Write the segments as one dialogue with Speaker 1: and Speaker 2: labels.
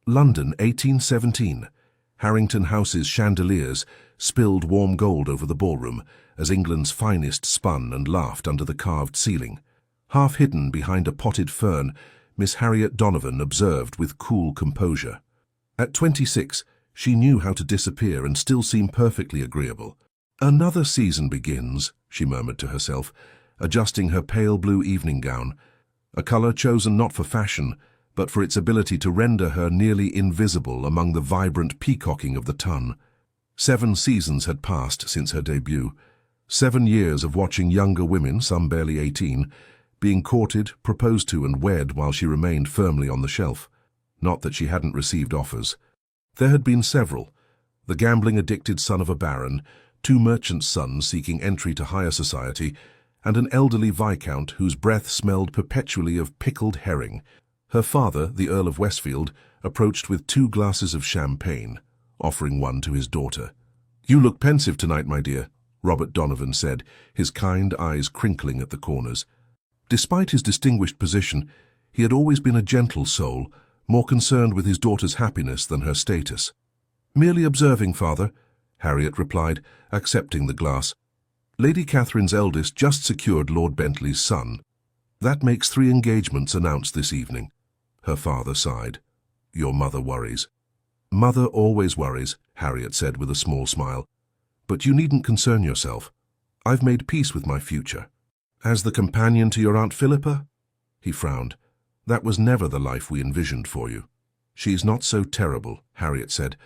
Speaker 1: London, 1817. Harrington House's chandeliers spilled warm gold over the ballroom as England's finest spun and laughed under the carved ceiling. Half hidden behind a potted fern, Miss Harriet Donovan observed with cool composure. At 26, she knew how to disappear and still seem perfectly agreeable. "Another season begins," she murmured to herself, adjusting her pale blue evening gown, a colour chosen not for fashion, but for its ability to render her nearly invisible among the vibrant peacocking of the ton. 7 seasons had passed since her debut. 7 years of watching younger women, some barely 18, being courted, proposed to and wed while she remained firmly on the shelf. Not that she hadn't received offers. There had been several. The gambling-addicted son of a baron, 2 merchants' sons seeking entry to higher society, and an elderly viscount whose breath smelled perpetually of pickled herring. Her father, the Earl of Westfield, approached with 2 glasses of champagne, offering one to his daughter. "You look pensive tonight, my dear," Robert Donovan said, his kind eyes crinkling at the corners. Despite his distinguished position, he had always been a gentle soul, more concerned with his daughter's happiness than her status. "Merely observing, father," Harriet replied, accepting the glass. "Lady Catherine's eldest just secured Lord Bentley's son. That makes 3 engagements announced this evening." Her father sighed. "Your mother worries." "Mother always worries," Harriet said with a small smile. "But you needn't concern yourself. I've made peace with my future." "As the companion to your Aunt Philippa?" He frowned. "That was never the life we envisioned for you." "She's not so terrible," Harriet said,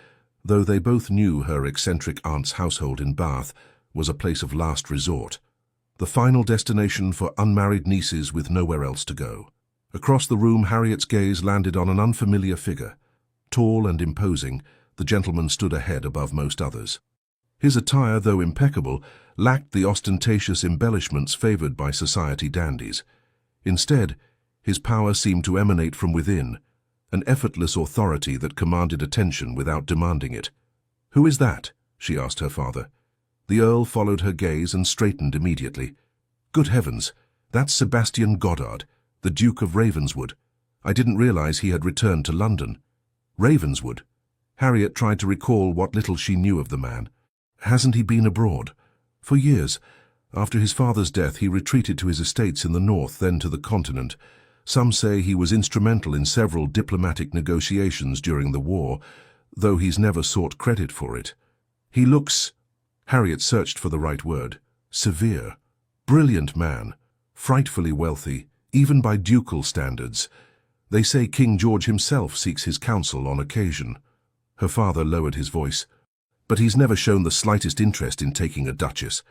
Speaker 1: though they both knew her eccentric aunt's household in Bath was a place of last resort, the final destination for unmarried nieces with nowhere else to go. Across the room, Harriet's gaze landed on an unfamiliar figure. Tall and imposing, the gentleman stood a head above most others. His attire, though impeccable, lacked the ostentatious embellishments favored by society dandies. Instead, his power seemed to emanate from within, an effortless authority that commanded attention without demanding it. "Who is that?" she asked her father. The Earl followed her gaze and straightened immediately. "Good heavens, that's Sebastian Goddard, the Duke of Ravenswood. I didn't realize he had returned to London." Ravenswood? Harriet tried to recall what little she knew of the man. "Hasn't he been abroad?" "For years. After his father's death, he retreated to his estates in the north, then to the continent. Some say he was instrumental in several diplomatic negotiations during the war, though he's never sought credit for it. He looks—" Harriet searched for the right word. "Severe. Brilliant man. Frightfully wealthy, even by ducal standards. They say King George himself seeks his counsel on occasion." Her father lowered his voice. "But he's never shown the slightest interest in taking a duchess.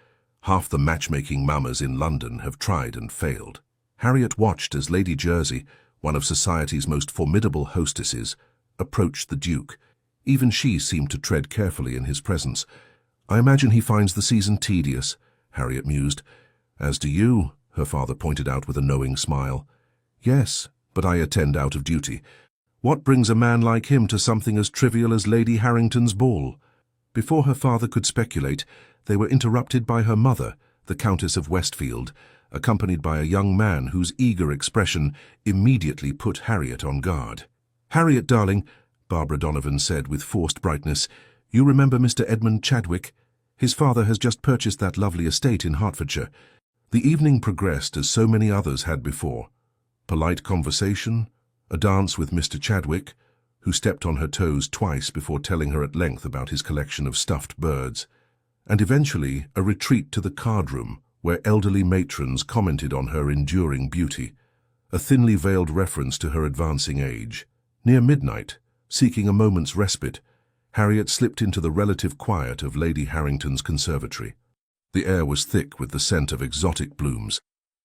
Speaker 1: Half the matchmaking mamas in London have tried and failed." Harriet watched as Lady Jersey, one of society's most formidable hostesses, approached the Duke. Even she seemed to tread carefully in his presence. "I imagine he finds the season tedious," Harriet mused. "As do you," her father pointed out with a knowing smile. "Yes, but I attend out of duty. What brings a man like him to something as trivial as Lady Harrington's ball?" Before her father could speculate, they were interrupted by her mother, the Countess of Westfield, accompanied by a young man whose eager expression immediately put Harriet on guard. "Harriet, darling," Barbara Donovan said with forced brightness, "you remember Mr. Edmund Chadwick? His father has just purchased that lovely estate in Hertfordshire." The evening progressed as so many others had before. Polite conversation, a dance with Mr. Chadwick, who stepped on her toes twice before telling her at length about his collection of stuffed birds, and eventually a retreat to the card-room, where elderly matrons commented on her enduring beauty, a thinly veiled reference to her advancing age. Near midnight, seeking a moment's respite, Harriet slipped into the relative quiet of Lady Harrington's conservatory. The air was thick with the scent of exotic blooms,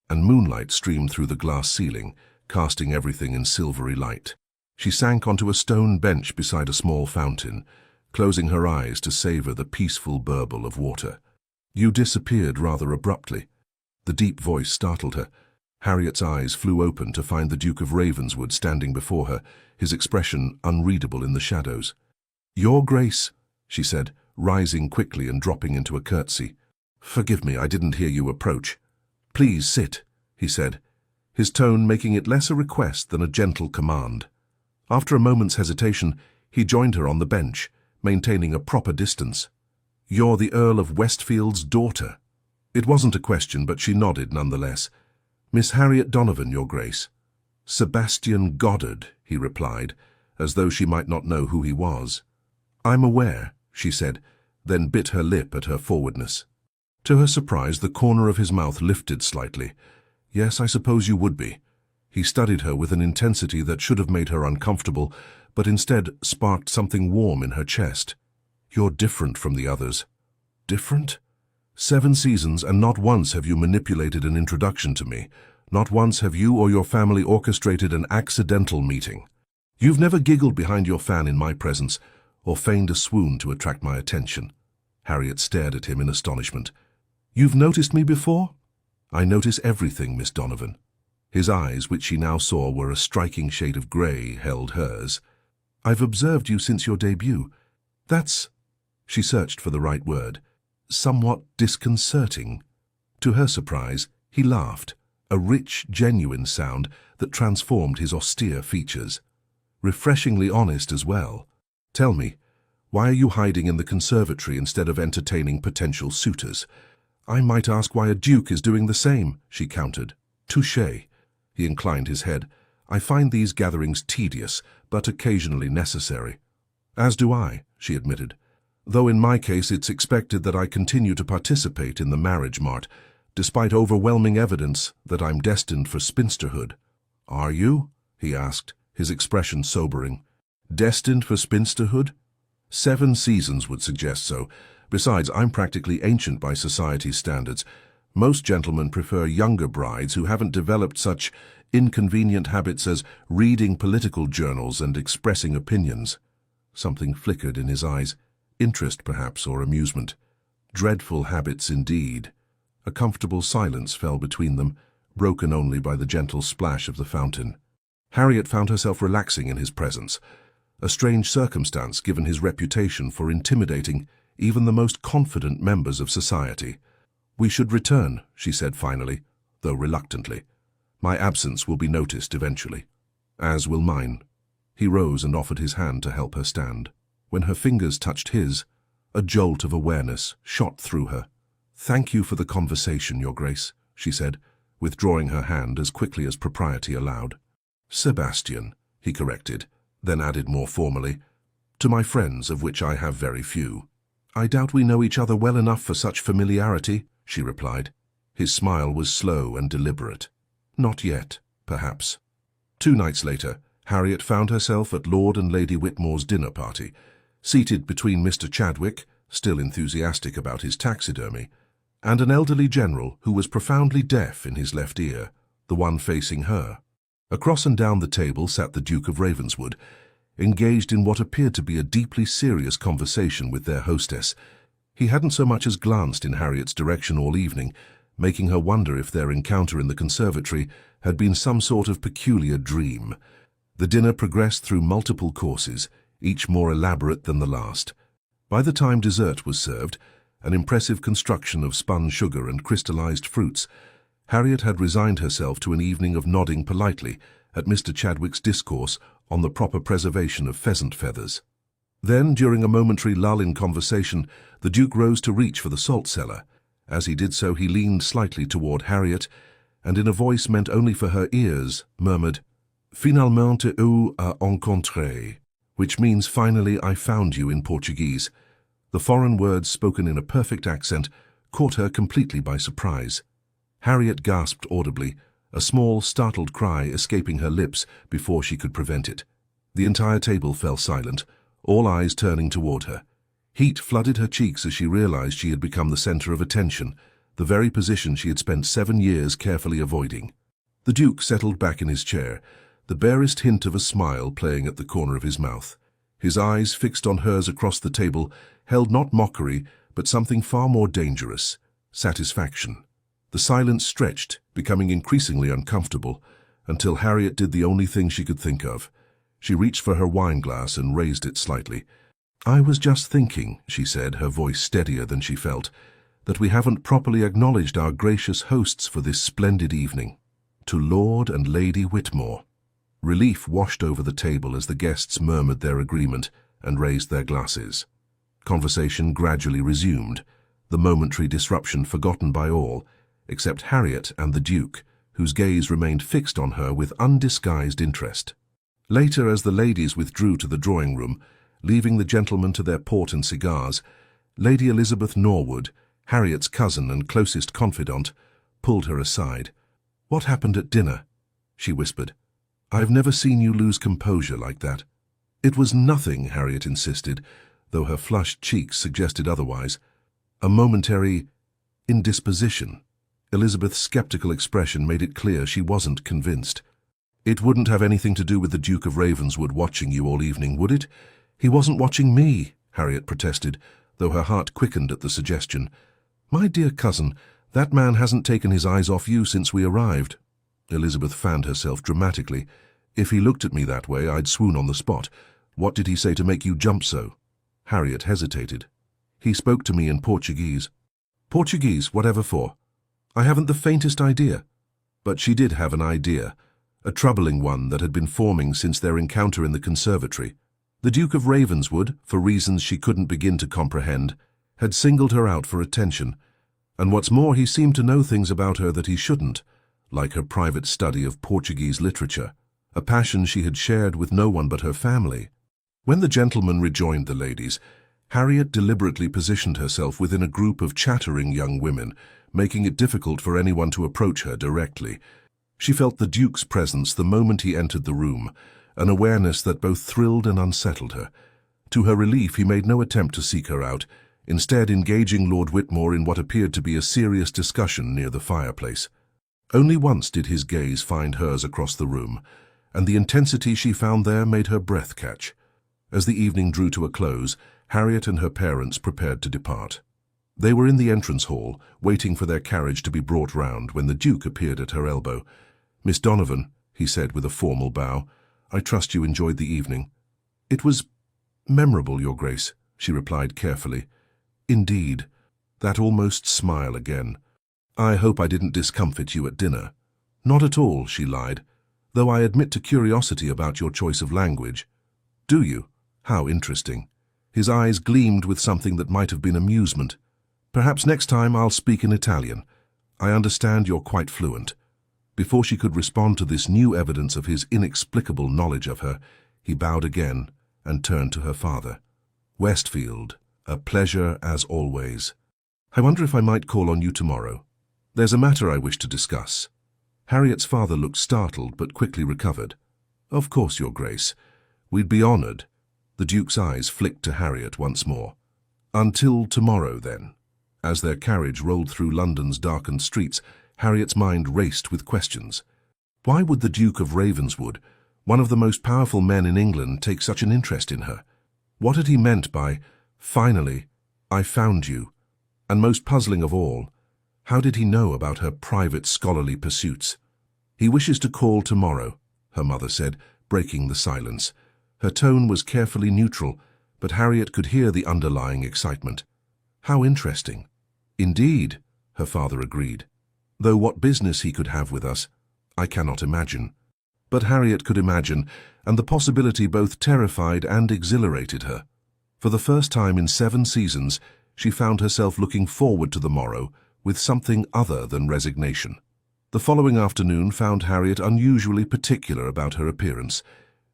Speaker 1: and moonlight streamed through the glass ceiling, casting everything in silvery light. She sank onto a stone bench beside a small fountain, closing her eyes to savor the peaceful burble of water. "You disappeared rather abruptly." The deep voice startled her. Harriet's eyes flew open to find the Duke of Ravenswood standing before her, his expression unreadable in the shadows. "Your Grace," she said, rising quickly and dropping into a curtsy. "Forgive me, I didn't hear you approach." "Please sit," he said, his tone making it less a request than a gentle command. After a moment's hesitation, he joined her on the bench, maintaining a proper distance. "You're the Earl of Westfield's daughter." It wasn't a question, but she nodded nonetheless. "Miss Harriet Donovan, Your Grace." "Sebastian Goddard," he replied, as though she might not know who he was. "I'm aware," she said, then bit her lip at her forwardness. To her surprise, the corner of his mouth lifted slightly. "Yes, I suppose you would be." He studied her with an intensity that should have made her uncomfortable, but instead sparked something warm in her chest. "You're different from the others." "Different?" 7 seasons, and not once have you manipulated an introduction to me. Not once have you or your family orchestrated an accidental meeting. You've never giggled behind your fan in my presence, or feigned a swoon to attract my attention." Harriet stared at him in astonishment. "You've noticed me before?" "I notice everything, Miss Donovan." His eyes, which she now saw were a striking shade of grey, held hers. "I've observed you since your debut. That's—" she searched for the right word. "Somewhat disconcerting." To her surprise, he laughed, a rich, genuine sound that transformed his austere features. Refreshingly honest as well. "Tell me, why are you hiding in the conservatory instead of entertaining potential suitors?" "I might ask why a duke is doing the same," she countered. "Touché." He inclined his head. "I find these gatherings tedious, but occasionally necessary." "As do I," she admitted. "Though in my case it's expected that I continue to participate in the marriage mart, despite overwhelming evidence that I'm destined for spinsterhood." "Are you?" he asked, his expression sobering. "Destined for spinsterhood?" 7 seasons would suggest so. Besides, I'm practically ancient by society's standards. Most gentlemen prefer younger brides who haven't developed such inconvenient habits as reading political journals and expressing opinions. Something flickered in his eyes. Interest, perhaps, or amusement. Dreadful habits indeed. A comfortable silence fell between them, broken only by the gentle splash of the fountain. Harriet found herself relaxing in his presence, a strange circumstance given his reputation for intimidating even the most confident members of society. "We should return," she said finally, though reluctantly. "My absence will be noticed eventually, as will mine." He rose and offered his hand to help her stand. When her fingers touched his, a jolt of awareness shot through her. "Thank you for the conversation, Your Grace," she said, withdrawing her hand as quickly as propriety allowed. "Sebastian," he corrected, then added more formally, "to my friends, of which I have very few." "I doubt we know each other well enough for such familiarity," she replied. His smile was slow and deliberate. "Not yet, perhaps." 2 nights later, Harriet found herself at Lord and Lady Whitmore's dinner party, seated between Mr. Chadwick, still enthusiastic about his taxidermy, and an elderly general who was profoundly deaf in his left ear, the one facing her. Across and down the table sat the Duke of Ravenswood, engaged in what appeared to be a deeply serious conversation with their hostess. He hadn't so much as glanced in Harriet's direction all evening, making her wonder if their encounter in the conservatory had been some sort of peculiar dream. The dinner progressed through multiple courses, each more elaborate than the last. By the time dessert was served, an impressive construction of spun sugar and crystallized fruits, Harriet had resigned herself to an evening of nodding politely at Mr. Chadwick's discourse on the proper preservation of pheasant feathers. Then, during a momentary lull in conversation, the Duke rose to reach for the salt cellar. As he did so, he leaned slightly toward Harriet, and in a voice meant only for her ears, murmured, "Finalement eu a rencontré," which means "finally I found you" in Portuguese. The foreign words, spoken in a perfect accent, caught her completely by surprise. Harriet gasped audibly, a small, startled cry escaping her lips before she could prevent it. The entire table fell silent, all eyes turning toward her. Heat flooded her cheeks as she realized she had become the center of attention, the very position she had spent 7 years carefully avoiding. The Duke settled back in his chair, the barest hint of a smile playing at the corner of his mouth. His eyes, fixed on hers across the table, held not mockery, but something far more dangerous, satisfaction. The silence stretched, becoming increasingly uncomfortable, until Harriet did the only thing she could think of. She reached for her wine-glass and raised it slightly. "I was just thinking," she said, her voice steadier than she felt, "that we haven't properly acknowledged our gracious hosts for this splendid evening. To Lord and Lady Whitmore." Relief washed over the table as the guests murmured their agreement and raised their glasses. Conversation gradually resumed, the momentary disruption forgotten by all, except Harriet and the Duke, whose gaze remained fixed on her with undisguised interest. Later, as the ladies withdrew to the drawing-room, leaving the gentlemen to their port and cigars, Lady Elizabeth Norwood, Harriet's cousin and closest confidant, pulled her aside. "What happened at dinner?" she whispered. "I've never seen you lose composure like that." "It was nothing," Harriet insisted, though her flushed cheeks suggested otherwise. "A momentary indisposition." Elizabeth's skeptical expression made it clear she wasn't convinced. "It wouldn't have anything to do with the Duke of Ravenswood watching you all evening, would it?" "He wasn't watching me," Harriet protested, though her heart quickened at the suggestion. "My dear cousin, that man hasn't taken his eyes off you since we arrived." Elizabeth fanned herself dramatically. "If he looked at me that way, I'd swoon on the spot. What did he say to make you jump so?" Harriet hesitated. "He spoke to me in Portuguese." "Portuguese, whatever for?" "I haven't the faintest idea." But she did have an idea, a troubling one that had been forming since their encounter in the conservatory. The Duke of Ravenswood, for reasons she couldn't begin to comprehend, had singled her out for attention, and what's more, he seemed to know things about her that he shouldn't, like her private study of Portuguese literature, a passion she had shared with no one but her family. When the gentlemen rejoined the ladies, Harriet deliberately positioned herself within a group of chattering young women, making it difficult for anyone to approach her directly. She felt the Duke's presence the moment he entered the room, an awareness that both thrilled and unsettled her. To her relief, he made no attempt to seek her out, instead engaging Lord Whitmore in what appeared to be a serious discussion near the fireplace. Only once did his gaze find hers across the room, and the intensity she found there made her breath catch. As the evening drew to a close, Harriet and her parents prepared to depart. They were in the entrance hall, waiting for their carriage to be brought round, when the Duke appeared at her elbow. "Miss Donovan," he said with a formal bow, "I trust you enjoyed the evening." "It was memorable, Your Grace," she replied carefully. "Indeed." That almost smile again. "I hope I didn't discomfit you at dinner." "Not at all," she lied, "though I admit to curiosity about your choice of language." "Do you? How interesting." His eyes gleamed with something that might have been amusement. "Perhaps next time I'll speak in Italian. I understand you're quite fluent." Before she could respond to this new evidence of his inexplicable knowledge of her, he bowed again and turned to her father. "Westfield, a pleasure as always. I wonder if I might call on you tomorrow. There's a matter I wish to discuss." Harriet's father looked startled but quickly recovered. "Of course, Your Grace. We'd be honored." The Duke's eyes flicked to Harriet once more. "Until tomorrow, then." As their carriage rolled through London's darkened streets, Harriet's mind raced with questions. Why would the Duke of Ravenswood, one of the most powerful men in England, take such an interest in her? What had he meant by, "Finally, I found you"? And most puzzling of all, how did he know about her private scholarly pursuits? "He wishes to call tomorrow," her mother said, breaking the silence. Her tone was carefully neutral, but Harriet could hear the underlying excitement. "How interesting." "Indeed," her father agreed. "Though what business he could have with us, I cannot imagine." But Harriet could imagine, and the possibility both terrified and exhilarated her. For the first time in 7 seasons, she found herself looking forward to the morrow with something other than resignation. The following afternoon found Harriet unusually particular about her appearance.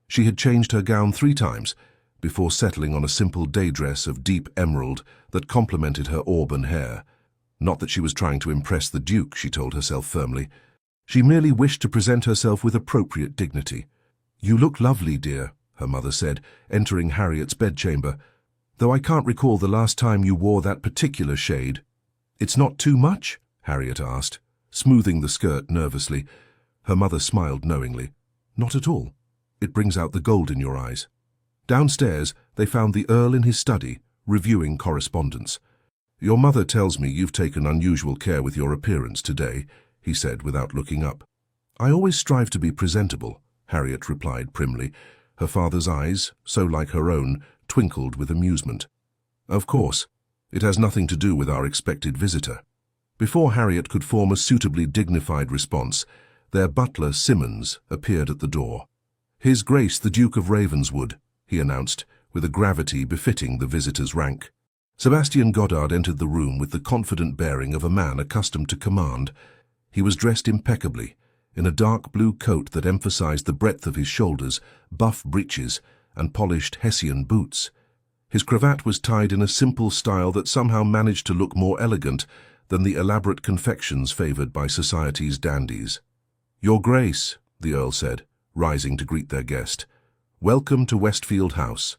Speaker 1: She had changed her gown 3 times, before settling on a simple day dress of deep emerald that complemented her auburn hair. Not that she was trying to impress the Duke, she told herself firmly. She merely wished to present herself with appropriate dignity. "You look lovely, dear," her mother said, entering Harriet's bedchamber, "though I can't recall the last time you wore that particular shade." "It's not too much?" Harriet asked, smoothing the skirt nervously. Her mother smiled knowingly. "Not at all. It brings out the gold in your eyes." Downstairs, they found the Earl in his study, reviewing correspondence. "Your mother tells me you've taken unusual care with your appearance today," he said without looking up. "I always strive to be presentable," Harriet replied primly. Her father's eyes, so like her own, twinkled with amusement. "Of course, it has nothing to do with our expected visitor." Before Harriet could form a suitably dignified response, their butler, Simmons, appeared at the door. His Grace the Duke of Ravenswood, he announced, with a gravity befitting the visitor's rank. Sebastian Goddard entered the room with the confident bearing of a man accustomed to command. He was dressed impeccably, in a dark blue coat that emphasized the breadth of his shoulders, buff breeches, and polished Hessian boots. His cravat was tied in a simple style that somehow managed to look more elegant than the elaborate confections favored by society's dandies. "Your Grace," the Earl said, rising to greet their guest. "Welcome to Westfield House."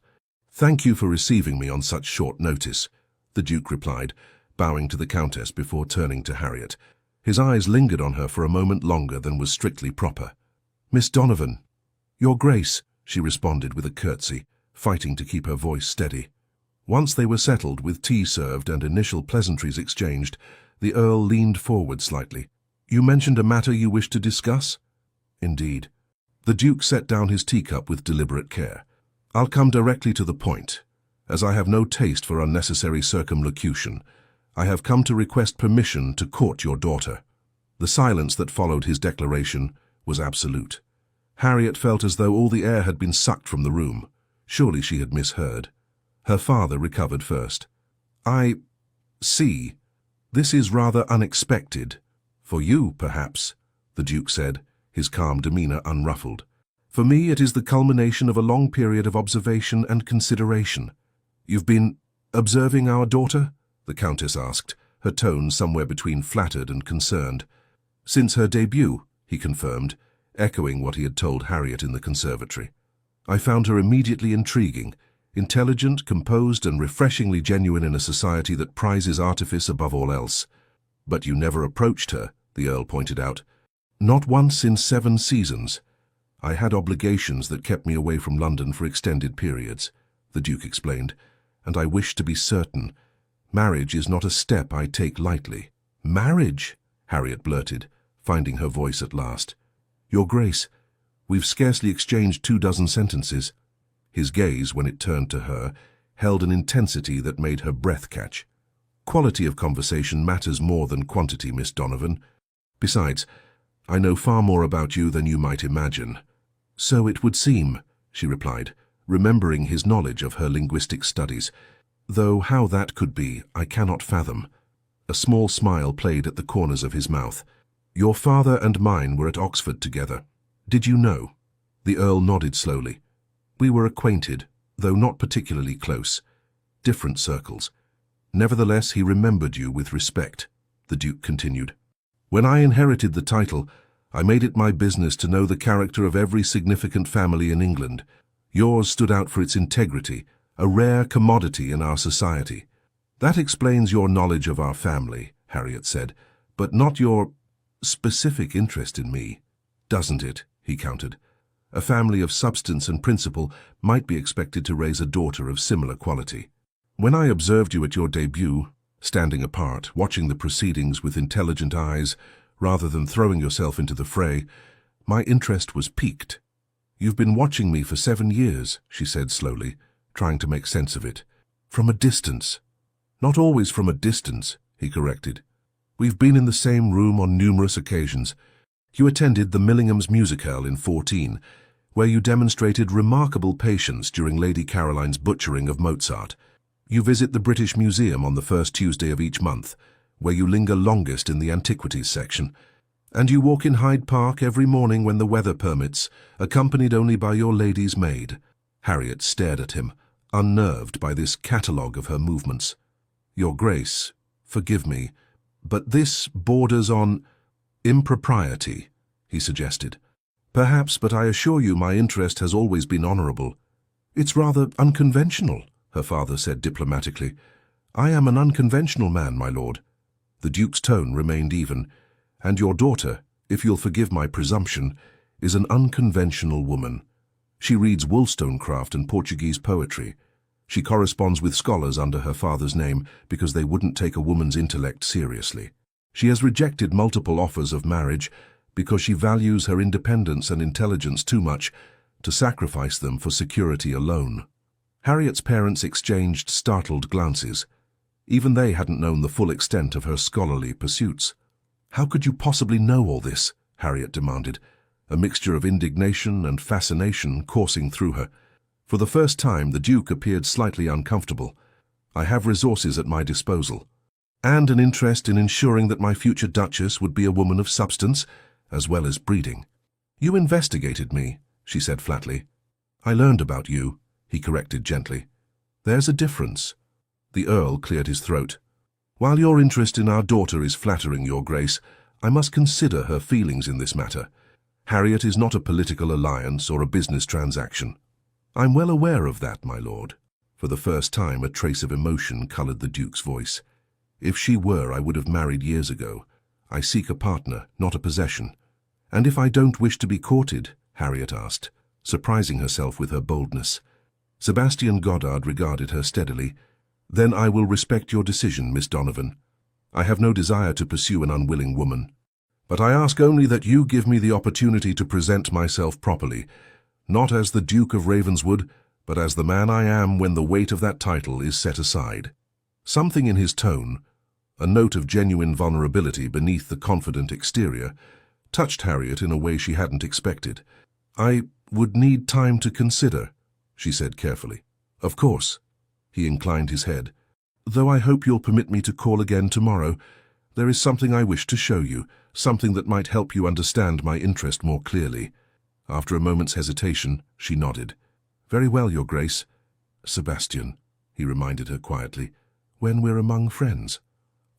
Speaker 1: "Thank you for receiving me on such short notice," the Duke replied, bowing to the Countess before turning to Harriet. His eyes lingered on her for a moment longer than was strictly proper. "Miss Donovan." "Your Grace," she responded with a curtsy, fighting to keep her voice steady. Once they were settled, with tea served and initial pleasantries exchanged, the Earl leaned forward slightly. "You mentioned a matter you wished to discuss?" "Indeed." The Duke set down his teacup with deliberate care. "I'll come directly to the point. As I have no taste for unnecessary circumlocution, I have come to request permission to court your daughter." The silence that followed his declaration was absolute. Harriet felt as though all the air had been sucked from the room. Surely she had misheard. Her father recovered first. "I see. This is rather unexpected. For you, perhaps," the Duke said, his calm demeanor unruffled. "For me, it is the culmination of a long period of observation and consideration." "You've been observing our daughter?" the Countess asked, her tone somewhere between flattered and concerned. "Since her debut," he confirmed, echoing what he had told Harriet in the conservatory. "I found her immediately intriguing, intelligent, composed, and refreshingly genuine in a society that prizes artifice above all else." "But you never approached her," the Earl pointed out. "Not once in 7 seasons. I had obligations that kept me away from London for extended periods," the Duke explained, "and I wish to be certain. Marriage is not a step I take lightly." "Marriage?" Harriet blurted, finding her voice at last. "Your Grace, we've scarcely exchanged 24 sentences." His gaze, when it turned to her, held an intensity that made her breath catch. "Quality of conversation matters more than quantity, Miss Donovan. Besides, I know far more about you than you might imagine." "So it would seem," she replied, remembering his knowledge of her linguistic studies, "though how that could be, I cannot fathom." A small smile played at the corners of his mouth. "Your father and mine were at Oxford together. Did you know?" The Earl nodded slowly. "We were acquainted, though not particularly close. Different circles. Nevertheless, he remembered you with respect," the Duke continued. "When I inherited the title, I made it my business to know the character of every significant family in England. Yours stood out for its integrity, a rare commodity in our society." "That explains your knowledge of our family," Harriet said, "but not your specific interest in me." "Doesn't it?" he countered. "A family of substance and principle might be expected to raise a daughter of similar quality. When I observed you at your debut, standing apart, watching the proceedings with intelligent eyes, rather than throwing yourself into the fray, my interest was piqued." "You've been watching me for 7 years," she said slowly, trying to make sense of it. "From a distance." "Not always from a distance," he corrected. "We've been in the same room on numerous occasions. You attended the Millingham's Musicale in 14, where you demonstrated remarkable patience during Lady Caroline's butchering of Mozart. You visit the British Museum on the first Tuesday of each month, where you linger longest in the antiquities section. And you walk in Hyde Park every morning when the weather permits, accompanied only by your lady's maid." Harriet stared at him, unnerved by this catalogue of her movements. "Your Grace, forgive me, but this borders on impropriety," he suggested. "Perhaps, but I assure you my interest has always been honourable." "It's rather unconventional," her father said diplomatically. "I am an unconventional man, my lord." The Duke's tone remained even. "And your daughter, if you'll forgive my presumption, is an unconventional woman. She reads Wollstonecraft and Portuguese poetry. She corresponds with scholars under her father's name because they wouldn't take a woman's intellect seriously. She has rejected multiple offers of marriage because she values her independence and intelligence too much to sacrifice them for security alone." Harriet's parents exchanged startled glances. Even they hadn't known the full extent of her scholarly pursuits. "How could you possibly know all this?" Harriet demanded. a mixture of indignation and fascination coursing through her. For the first time, the Duke appeared slightly uncomfortable. I have resources at my disposal, and an interest in ensuring that my future Duchess would be a woman of substance, as well as breeding. You investigated me, she said flatly. I learned about you, he corrected gently. There's a difference. The Earl cleared his throat. While your interest in our daughter is flattering, Your Grace, I must consider her feelings in this matter. Harriet is not a political alliance or a business transaction. I'm well aware of that, my lord. For the first time, a trace of emotion coloured the Duke's voice. If she were, I would have married years ago. I seek a partner, not a possession. And if I don't wish to be courted? Harriet asked, surprising herself with her boldness. Sebastian Goddard regarded her steadily. Then I will respect your decision, Miss Donovan. I have no desire to pursue an unwilling woman. But I ask only that you give me the opportunity to present myself properly, not as the Duke of Ravenswood, but as the man I am when the weight of that title is set aside. Something in his tone, a note of genuine vulnerability beneath the confident exterior, touched Harriet in a way she hadn't expected. I would need time to consider, she said carefully. Of course. He inclined his head. Though I hope you'll permit me to call again tomorrow. There is something I wish to show you, something that might help you understand my interest more clearly. After a moment's hesitation, she nodded. Very well, Your Grace. Sebastian, he reminded her quietly, when we're among friends.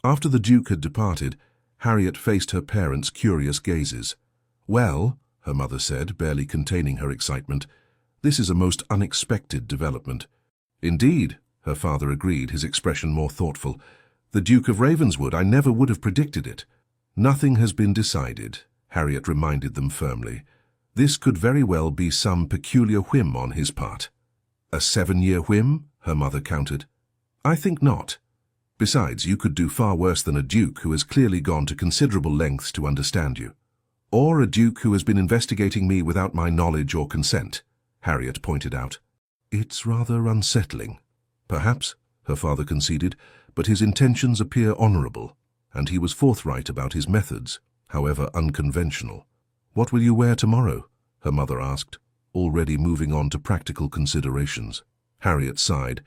Speaker 1: After the Duke had departed, Harriet faced her parents' curious gazes. Well, her mother said, barely containing her excitement, this is a most unexpected development. Indeed, her father agreed, his expression more thoughtful. The Duke of Ravenswood, I never would have predicted it. Nothing has been decided, Harriet reminded them firmly. This could very well be some peculiar whim on his part. A 7-year whim? Her mother countered. I think not. Besides, you could do far worse than a duke who has clearly gone to considerable lengths to understand you. Or a duke who has been investigating me without my knowledge or consent, Harriet pointed out. It's rather unsettling. Perhaps, her father conceded, but his intentions appear honourable, and he was forthright about his methods, however unconventional. What will you wear tomorrow? Her mother asked, already moving on to practical considerations. Harriet sighed.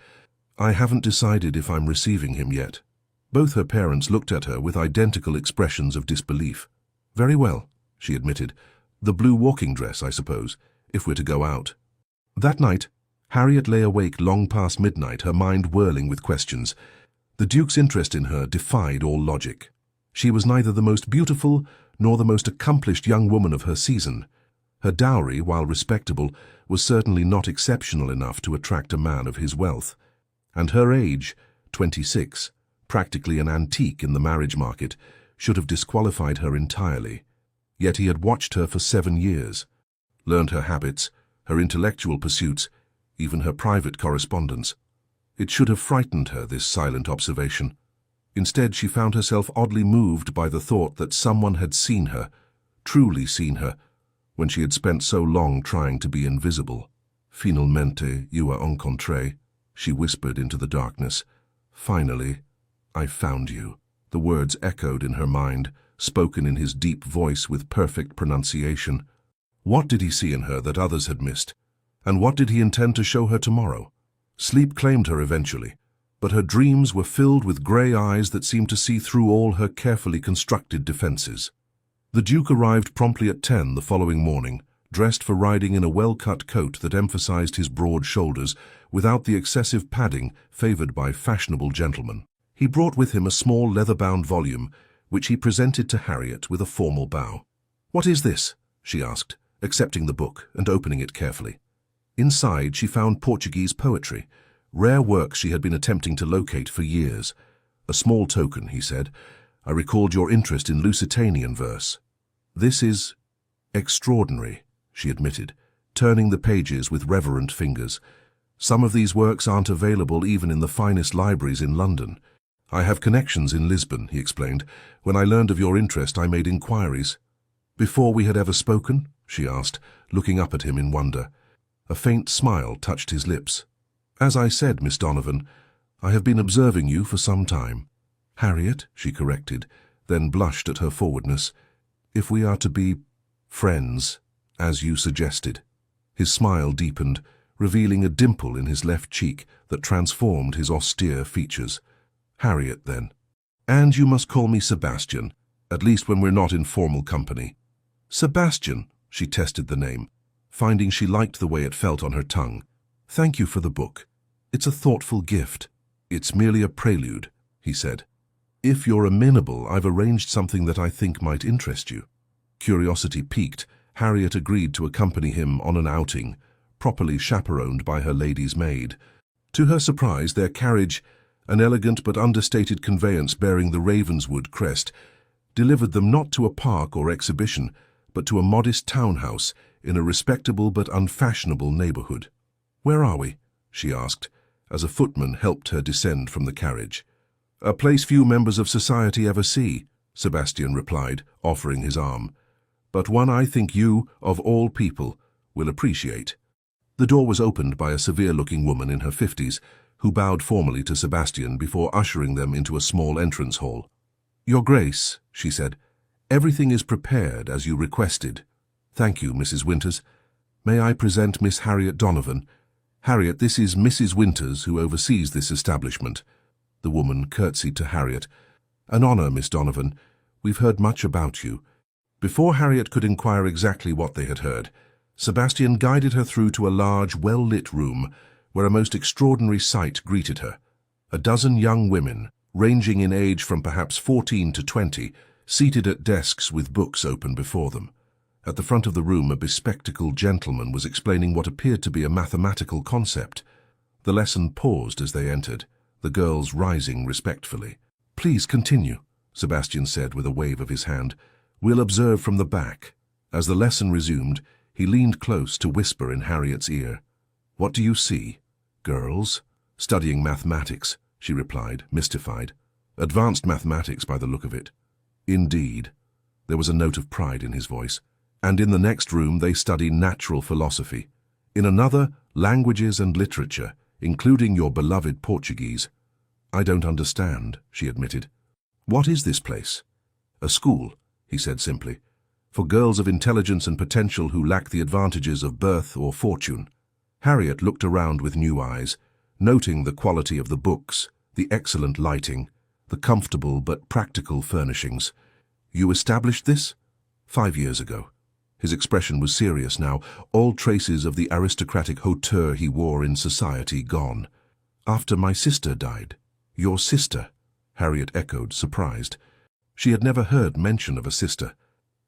Speaker 1: I haven't decided if I'm receiving him yet. Both her parents looked at her with identical expressions of disbelief. Very well, she admitted. The blue walking dress, I suppose, if we're to go out. That night, Harriet lay awake long past midnight, her mind whirling with questions. The Duke's interest in her defied all logic. She was neither the most beautiful nor the most accomplished young woman of her season. Her dowry, while respectable, was certainly not exceptional enough to attract a man of his wealth. And her age, 26, practically an antique in the marriage market, should have disqualified her entirely. Yet he had watched her for 7 years, learned her habits, her intellectual pursuits, even her private correspondence. It should have frightened her, this silent observation. Instead, she found herself oddly moved by the thought that someone had seen her, truly seen her, when she had spent so long trying to be invisible. Finalmente, you are encontré, she whispered into the darkness. Finally, I found you. The words echoed in her mind, spoken in his deep voice with perfect pronunciation. What did he see in her that others had missed? And what did he intend to show her tomorrow? Sleep claimed her eventually, but her dreams were filled with grey eyes that seemed to see through all her carefully constructed defences. The Duke arrived promptly at 10 the following morning, dressed for riding in a well-cut coat that emphasized his broad shoulders without the excessive padding favoured by fashionable gentlemen. He brought with him a small leather-bound volume, which he presented to Harriet with a formal bow. "What is this?" she asked, accepting the book and opening it carefully. Inside, she found Portuguese poetry, rare works she had been attempting to locate for years. "A small token," he said. "I recalled your interest in Lusitanian verse." "This is extraordinary," she admitted, turning the pages with reverent fingers. "Some of these works aren't available even in the finest libraries in London. I have connections in Lisbon," he explained. "When I learned of your interest, I made inquiries." "Before we had ever spoken?" she asked, looking up at him in wonder. A faint smile touched his lips. "As I said, Miss Donovan, I have been observing you for some time." "Harriet," she corrected, then blushed at her forwardness. "If we are to be friends," As you suggested. His smile deepened, revealing a dimple in his left cheek that transformed his austere features. Harriet, then. And you must call me Sebastian, at least when we're not in formal company. Sebastian, she tested the name, finding she liked the way it felt on her tongue. Thank you for the book. It's a thoughtful gift. It's merely a prelude, he said. If you're amenable, I've arranged something that I think might interest you. Curiosity piqued, Harriet agreed to accompany him on an outing, properly chaperoned by her lady's maid. To her surprise, their carriage, an elegant but understated conveyance bearing the Ravenswood crest, delivered them not to a park or exhibition, but to a modest townhouse in a respectable but unfashionable neighborhood. "Where are we?" she asked, as a footman helped her descend from the carriage. "A place few members of society ever see," Sebastian replied, offering his arm. "But one I think you, of all people, will appreciate." The door was opened by a severe-looking woman in her 50s, who bowed formally to Sebastian before ushering them into a small entrance hall. "Your Grace," she said, "everything is prepared as you requested." "Thank you, Mrs. Winters. May I present Miss Harriet Donovan? Harriet, this is Mrs. Winters, who oversees this establishment." The woman curtsied to Harriet. "An honor, Miss Donovan. We've heard much about you." Before Harriet could inquire exactly what they had heard, Sebastian guided her through to a large, well-lit room where a most extraordinary sight greeted her. A dozen young women, ranging in age from perhaps 14 to 20, seated at desks with books open before them. At the front of the room, a bespectacled gentleman was explaining what appeared to be a mathematical concept. The lesson paused as they entered, the girls rising respectfully. "Please continue," Sebastian said with a wave of his hand. "We'll observe from the back." As the lesson resumed, he leaned close to whisper in Harriet's ear. "What do you see?" "Girls, studying mathematics," she replied, mystified. "Advanced mathematics by the look of it." "Indeed." There was a note of pride in his voice. "And in the next room they study natural philosophy. In another, languages and literature, including your beloved Portuguese." "I don't understand," she admitted. "What is this place?" "A school," he said simply, "for girls of intelligence and potential who lack the advantages of birth or fortune." Harriet looked around with new eyes, noting the quality of the books, the excellent lighting, the comfortable but practical furnishings. "You established this?" "5 years ago." His expression was serious now, all traces of the aristocratic hauteur he wore in society gone. "After my sister died." "Your sister?" Harriet echoed, surprised. She had never heard mention of a sister.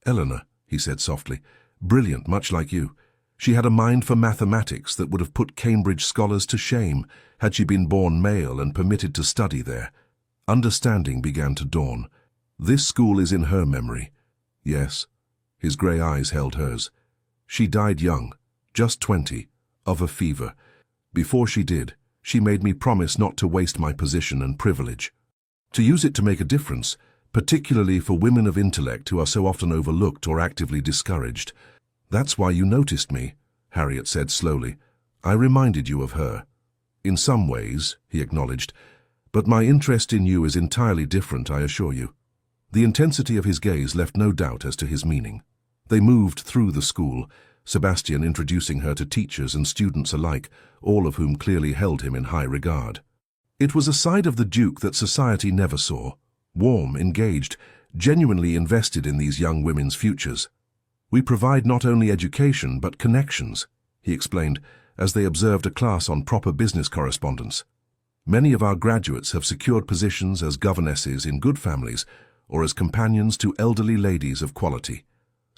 Speaker 1: "Eleanor," he said softly, "brilliant, much like you. She had a mind for mathematics that would have put Cambridge scholars to shame had she been born male and permitted to study there." Understanding began to dawn. "This school is in her memory." "Yes." His grey eyes held hers. "She died young, just 20, of a fever. Before she did, she made me promise not to waste my position and privilege. To use it to make a difference, particularly for women of intellect who are so often overlooked or actively discouraged. That's why you noticed me," Harriet said slowly. "I reminded you of her." "In some ways," he acknowledged, "but my interest in you is entirely different, I assure you." The intensity of his gaze left no doubt as to his meaning. They moved through the school, Sebastian introducing her to teachers and students alike, all of whom clearly held him in high regard. It was a side of the Duke that society never saw, warm, engaged, genuinely invested in these young women's futures. "We provide not only education but connections," he explained, as they observed a class on proper business correspondence. "Many of our graduates have secured positions as governesses in good families or as companions to elderly ladies of quality.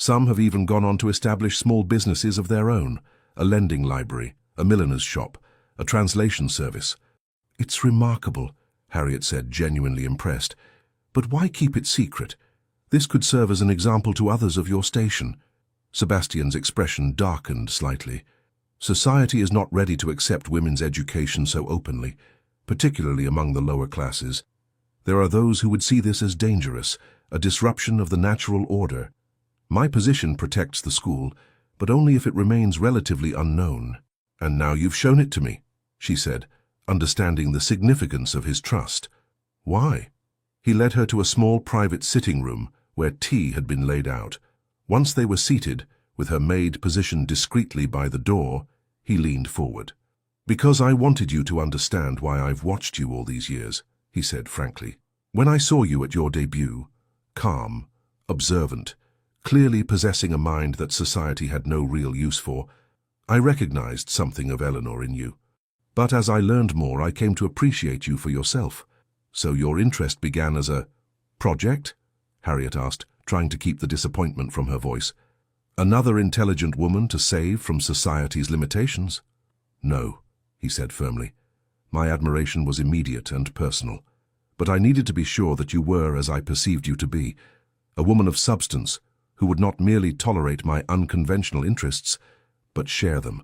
Speaker 1: Some have even gone on to establish small businesses of their own, a lending library, a milliner's shop, a translation service." "It's remarkable," Harriet said, genuinely impressed. "But why keep it secret? This could serve as an example to others of your station." Sebastian's expression darkened slightly. "Society is not ready to accept women's education so openly, particularly among the lower classes. There are those who would see this as dangerous, a disruption of the natural order. My position protects the school, but only if it remains relatively unknown. And now you've shown it to me," she said, understanding the significance of his trust. "Why?" He led her to a small private sitting room where tea had been laid out. Once they were seated, With her maid positioned discreetly by the door, he leaned forward. "Because I wanted you to understand why I've watched you all these years," he said frankly. "When I saw you at your debut, calm, observant, clearly possessing a mind that society had no real use for, I recognized something of Eleanor in you. But as I learned more, I came to appreciate you for yourself. So your interest began as a project?" Harriet asked, trying to keep the disappointment from her voice. "Another intelligent woman to save from society's limitations?" "No," he said firmly. "My admiration was immediate and personal. But I needed to be sure that you were as I perceived you to be, a woman of substance who would not merely tolerate my unconventional interests, but share them.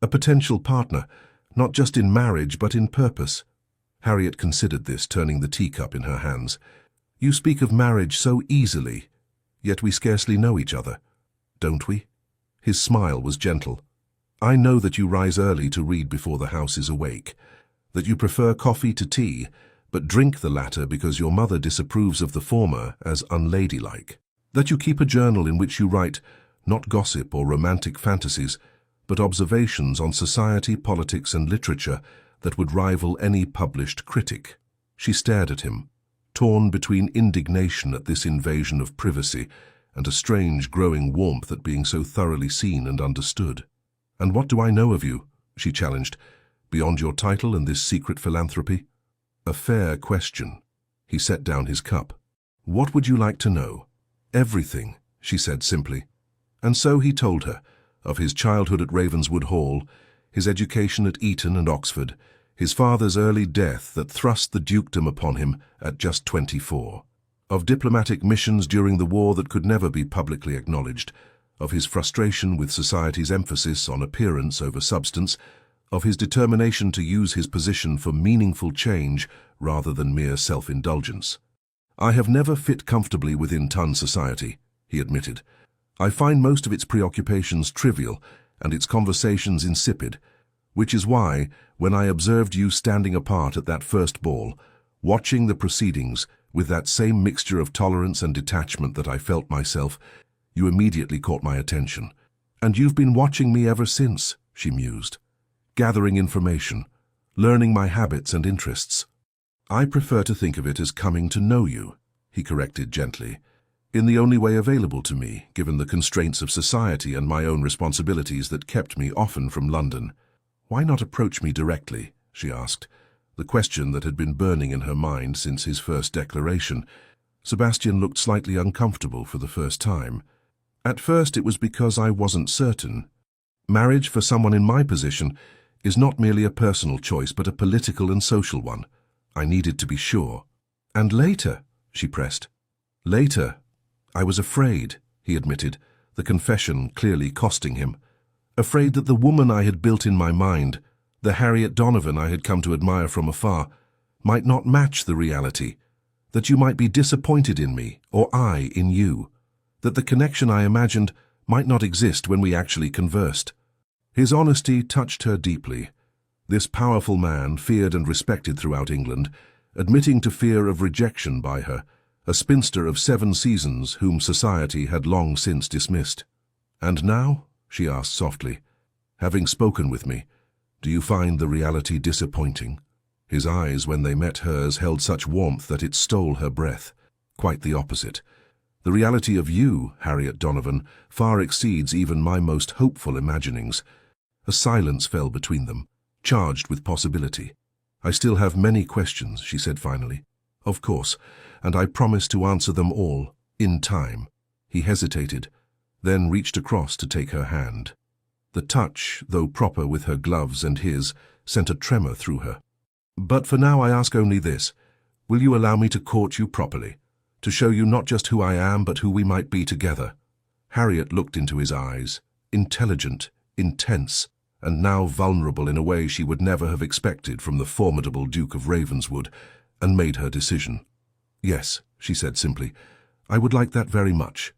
Speaker 1: A potential partner, not just in marriage but in purpose." Harriet considered this, turning the teacup in her hands. "You speak of marriage so easily, yet we scarcely know each other, don't we?" His smile was gentle. "I know that you rise early to read before the house is awake, that you prefer coffee to tea, but drink the latter because your mother disapproves of the former as unladylike, that you keep a journal in which you write not gossip or romantic fantasies, but observations on society, politics, and literature that would rival any published critic." She stared at him, torn between indignation at this invasion of privacy and a strange growing warmth at being so thoroughly seen and understood. "And what do I know of you?" she challenged, "beyond your title and this secret philanthropy?" "A fair question." He set down his cup. "What would you like to know?" "Everything," she said simply. And so he told her of his childhood at Ravenswood Hall, his education at Eton and Oxford, his father's early death that thrust the dukedom upon him at just 24, of diplomatic missions during the war that could never be publicly acknowledged, of his frustration with society's emphasis on appearance over substance, of his determination to use his position for meaningful change rather than mere self-indulgence. "I have never fit comfortably within Tun society," he admitted. "I find most of its preoccupations trivial and its conversations insipid, which is why, when I observed you standing apart at that first ball, watching the proceedings with that same mixture of tolerance and detachment that I felt myself, you immediately caught my attention. And you've been watching me ever since," she mused, "gathering information, learning my habits and interests." "I prefer to think of it as coming to know you," he corrected gently, "in the only way available to me, given the constraints of society and my own responsibilities that kept me often from London." "Why not approach me directly?" she asked, the question that had been burning in her mind since his first declaration. Sebastian looked slightly uncomfortable for the first time. "At first it was because I wasn't certain. Marriage for someone in my position is not merely a personal choice but a political and social one. I needed to be sure." "And later?" she pressed. "Later, I was afraid," he admitted, the confession clearly costing him. "Afraid that the woman I had built in my mind, the Harriet Donovan I had come to admire from afar, might not match the reality, that you might be disappointed in me, or I in you, that the connection I imagined might not exist when we actually conversed." His honesty touched her deeply. This powerful man, feared and respected throughout England, admitting to fear of rejection by her, a spinster of 7 seasons whom society had long since dismissed. "And now?" she asked softly. "Having spoken with me, do you find the reality disappointing?" His eyes, when they met hers, held such warmth that it stole her breath. "Quite the opposite. The reality of you, Harriet Donovan, far exceeds even my most hopeful imaginings." A silence fell between them, charged with possibility. "I still have many questions," she said finally. "Of course, and I promise to answer them all, in time." He hesitated, then reached across to take her hand. The touch, though proper with her gloves and his, sent a tremor through her. "But for now I ask only this. Will you allow me to court you properly, to show you not just who I am but who we might be together?" Harriet looked into his eyes, intelligent, intense, and now vulnerable in a way she would never have expected from the formidable Duke of Ravenswood, and made her decision. "Yes," she said simply, "I would like that very much.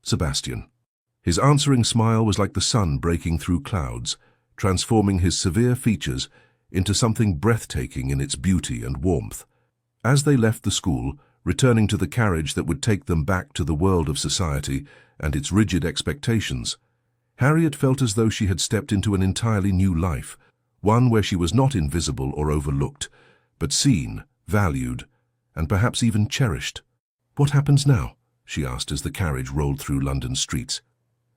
Speaker 1: Sebastian." His answering smile was like the sun breaking through clouds, transforming his severe features into something breathtaking in its beauty and warmth. As they left the school, returning to the carriage that would take them back to the world of society and its rigid expectations, Harriet felt as though she had stepped into an entirely new life, one where she was not invisible or overlooked, but seen, valued, and perhaps even cherished. "What happens now?" she asked as the carriage rolled through London streets.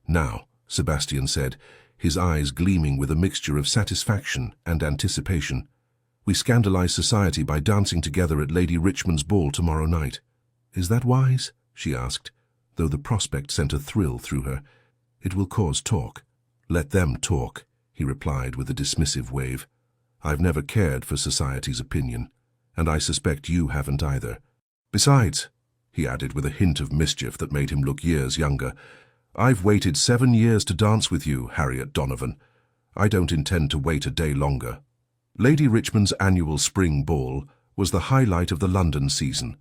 Speaker 1: "Now," Sebastian said, his eyes gleaming with a mixture of satisfaction and anticipation, "we scandalize society by dancing together at Lady Richmond's ball tomorrow night." "Is that wise?" she asked, though the prospect sent a thrill through her. "It will cause talk." "Let them talk," he replied with a dismissive wave. "I've never cared for society's opinion, and I suspect you haven't either. Besides," he added with a hint of mischief that made him look years younger, "I've waited 7 years to dance with you, Harriet Donovan. I don't intend to wait a day longer." Lady Richmond's annual spring ball was the highlight of the London season,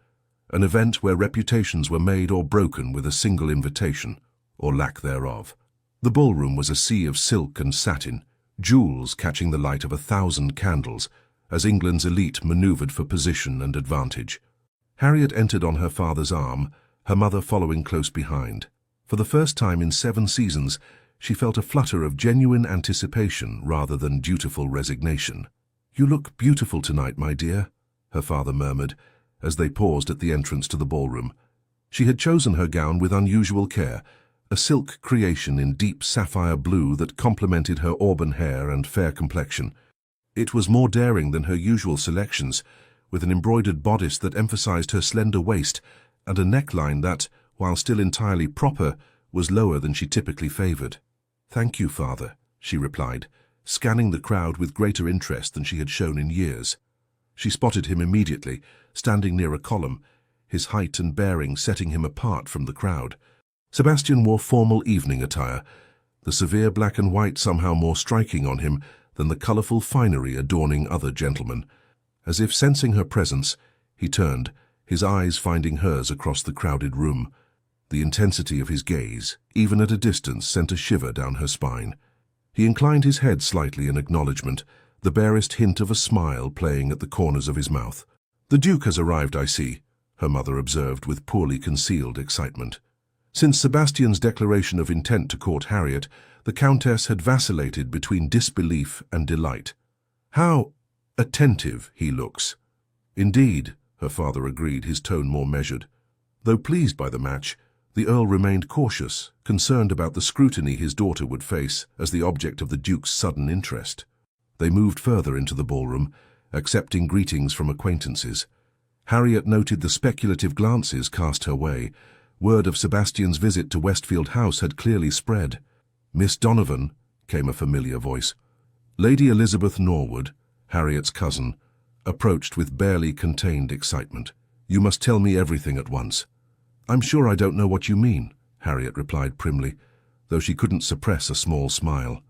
Speaker 1: an event where reputations were made or broken with a single invitation, or lack thereof. The ballroom was a sea of silk and satin, jewels catching the light of 1,000 candles, as England's elite manoeuvred for position and advantage. Harriet entered on her father's arm, her mother following close behind. For the first time in 7 seasons, she felt a flutter of genuine anticipation rather than dutiful resignation. "You look beautiful tonight, my dear," her father murmured, as they paused at the entrance to the ballroom. She had chosen her gown with unusual care, a silk creation in deep sapphire blue that complemented her auburn hair and fair complexion. It was more daring than her usual selections, with an embroidered bodice that emphasized her slender waist and a neckline that, while still entirely proper, was lower than she typically favored. "Thank you, father," she replied, scanning the crowd with greater interest than she had shown in years. She spotted him immediately, standing near a column, his height and bearing setting him apart from the crowd. Sebastian wore formal evening attire, the severe black and white somehow more striking on him than the colourful finery adorning other gentlemen. As if sensing her presence, he turned, his eyes finding hers across the crowded room. The intensity of his gaze, even at a distance, sent a shiver down her spine. He inclined his head slightly in acknowledgement, the barest hint of a smile playing at the corners of his mouth. "The Duke has arrived, I see," her mother observed with poorly concealed excitement. Since Sebastian's declaration of intent to court Harriet, the Countess had vacillated between disbelief and delight. "How attentive he looks." "Indeed," her father agreed, his tone more measured. Though pleased by the match, the Earl remained cautious, concerned about the scrutiny his daughter would face as the object of the Duke's sudden interest. They moved further into the ballroom, accepting greetings from acquaintances. Harriet noted the speculative glances cast her way. Word of Sebastian's visit to Westfield House had clearly spread. "Miss Donovan," came a familiar voice. Lady Elizabeth Norwood, Harriet's cousin, approached with barely contained excitement. "You must tell me everything at once." "I'm sure I don't know what you mean," Harriet replied primly, though she couldn't suppress a small smile.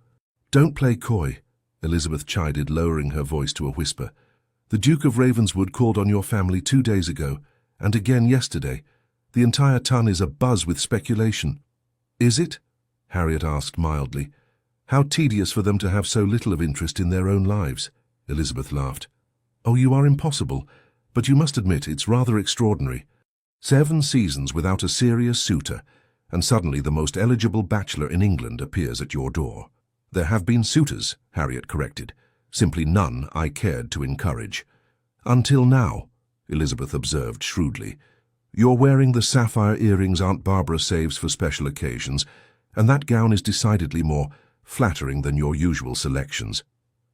Speaker 1: "Don't play coy," Elizabeth chided, lowering her voice to a whisper. "The Duke of Ravenswood called on your family 2 days ago, and again yesterday. The entire ton is abuzz with speculation." "Is it?" Harriet asked mildly. "How tedious for them to have so little of interest in their own lives," Elizabeth laughed. "Oh, you are impossible, but you must admit it's rather extraordinary. 7 seasons without a serious suitor, and suddenly the most eligible bachelor in England appears at your door." "There have been suitors," Harriet corrected, "simply none I cared to encourage." "Until now," Elizabeth observed shrewdly. "You're wearing the sapphire earrings Aunt Barbara saves for special occasions, and that gown is decidedly more flattering than your usual selections."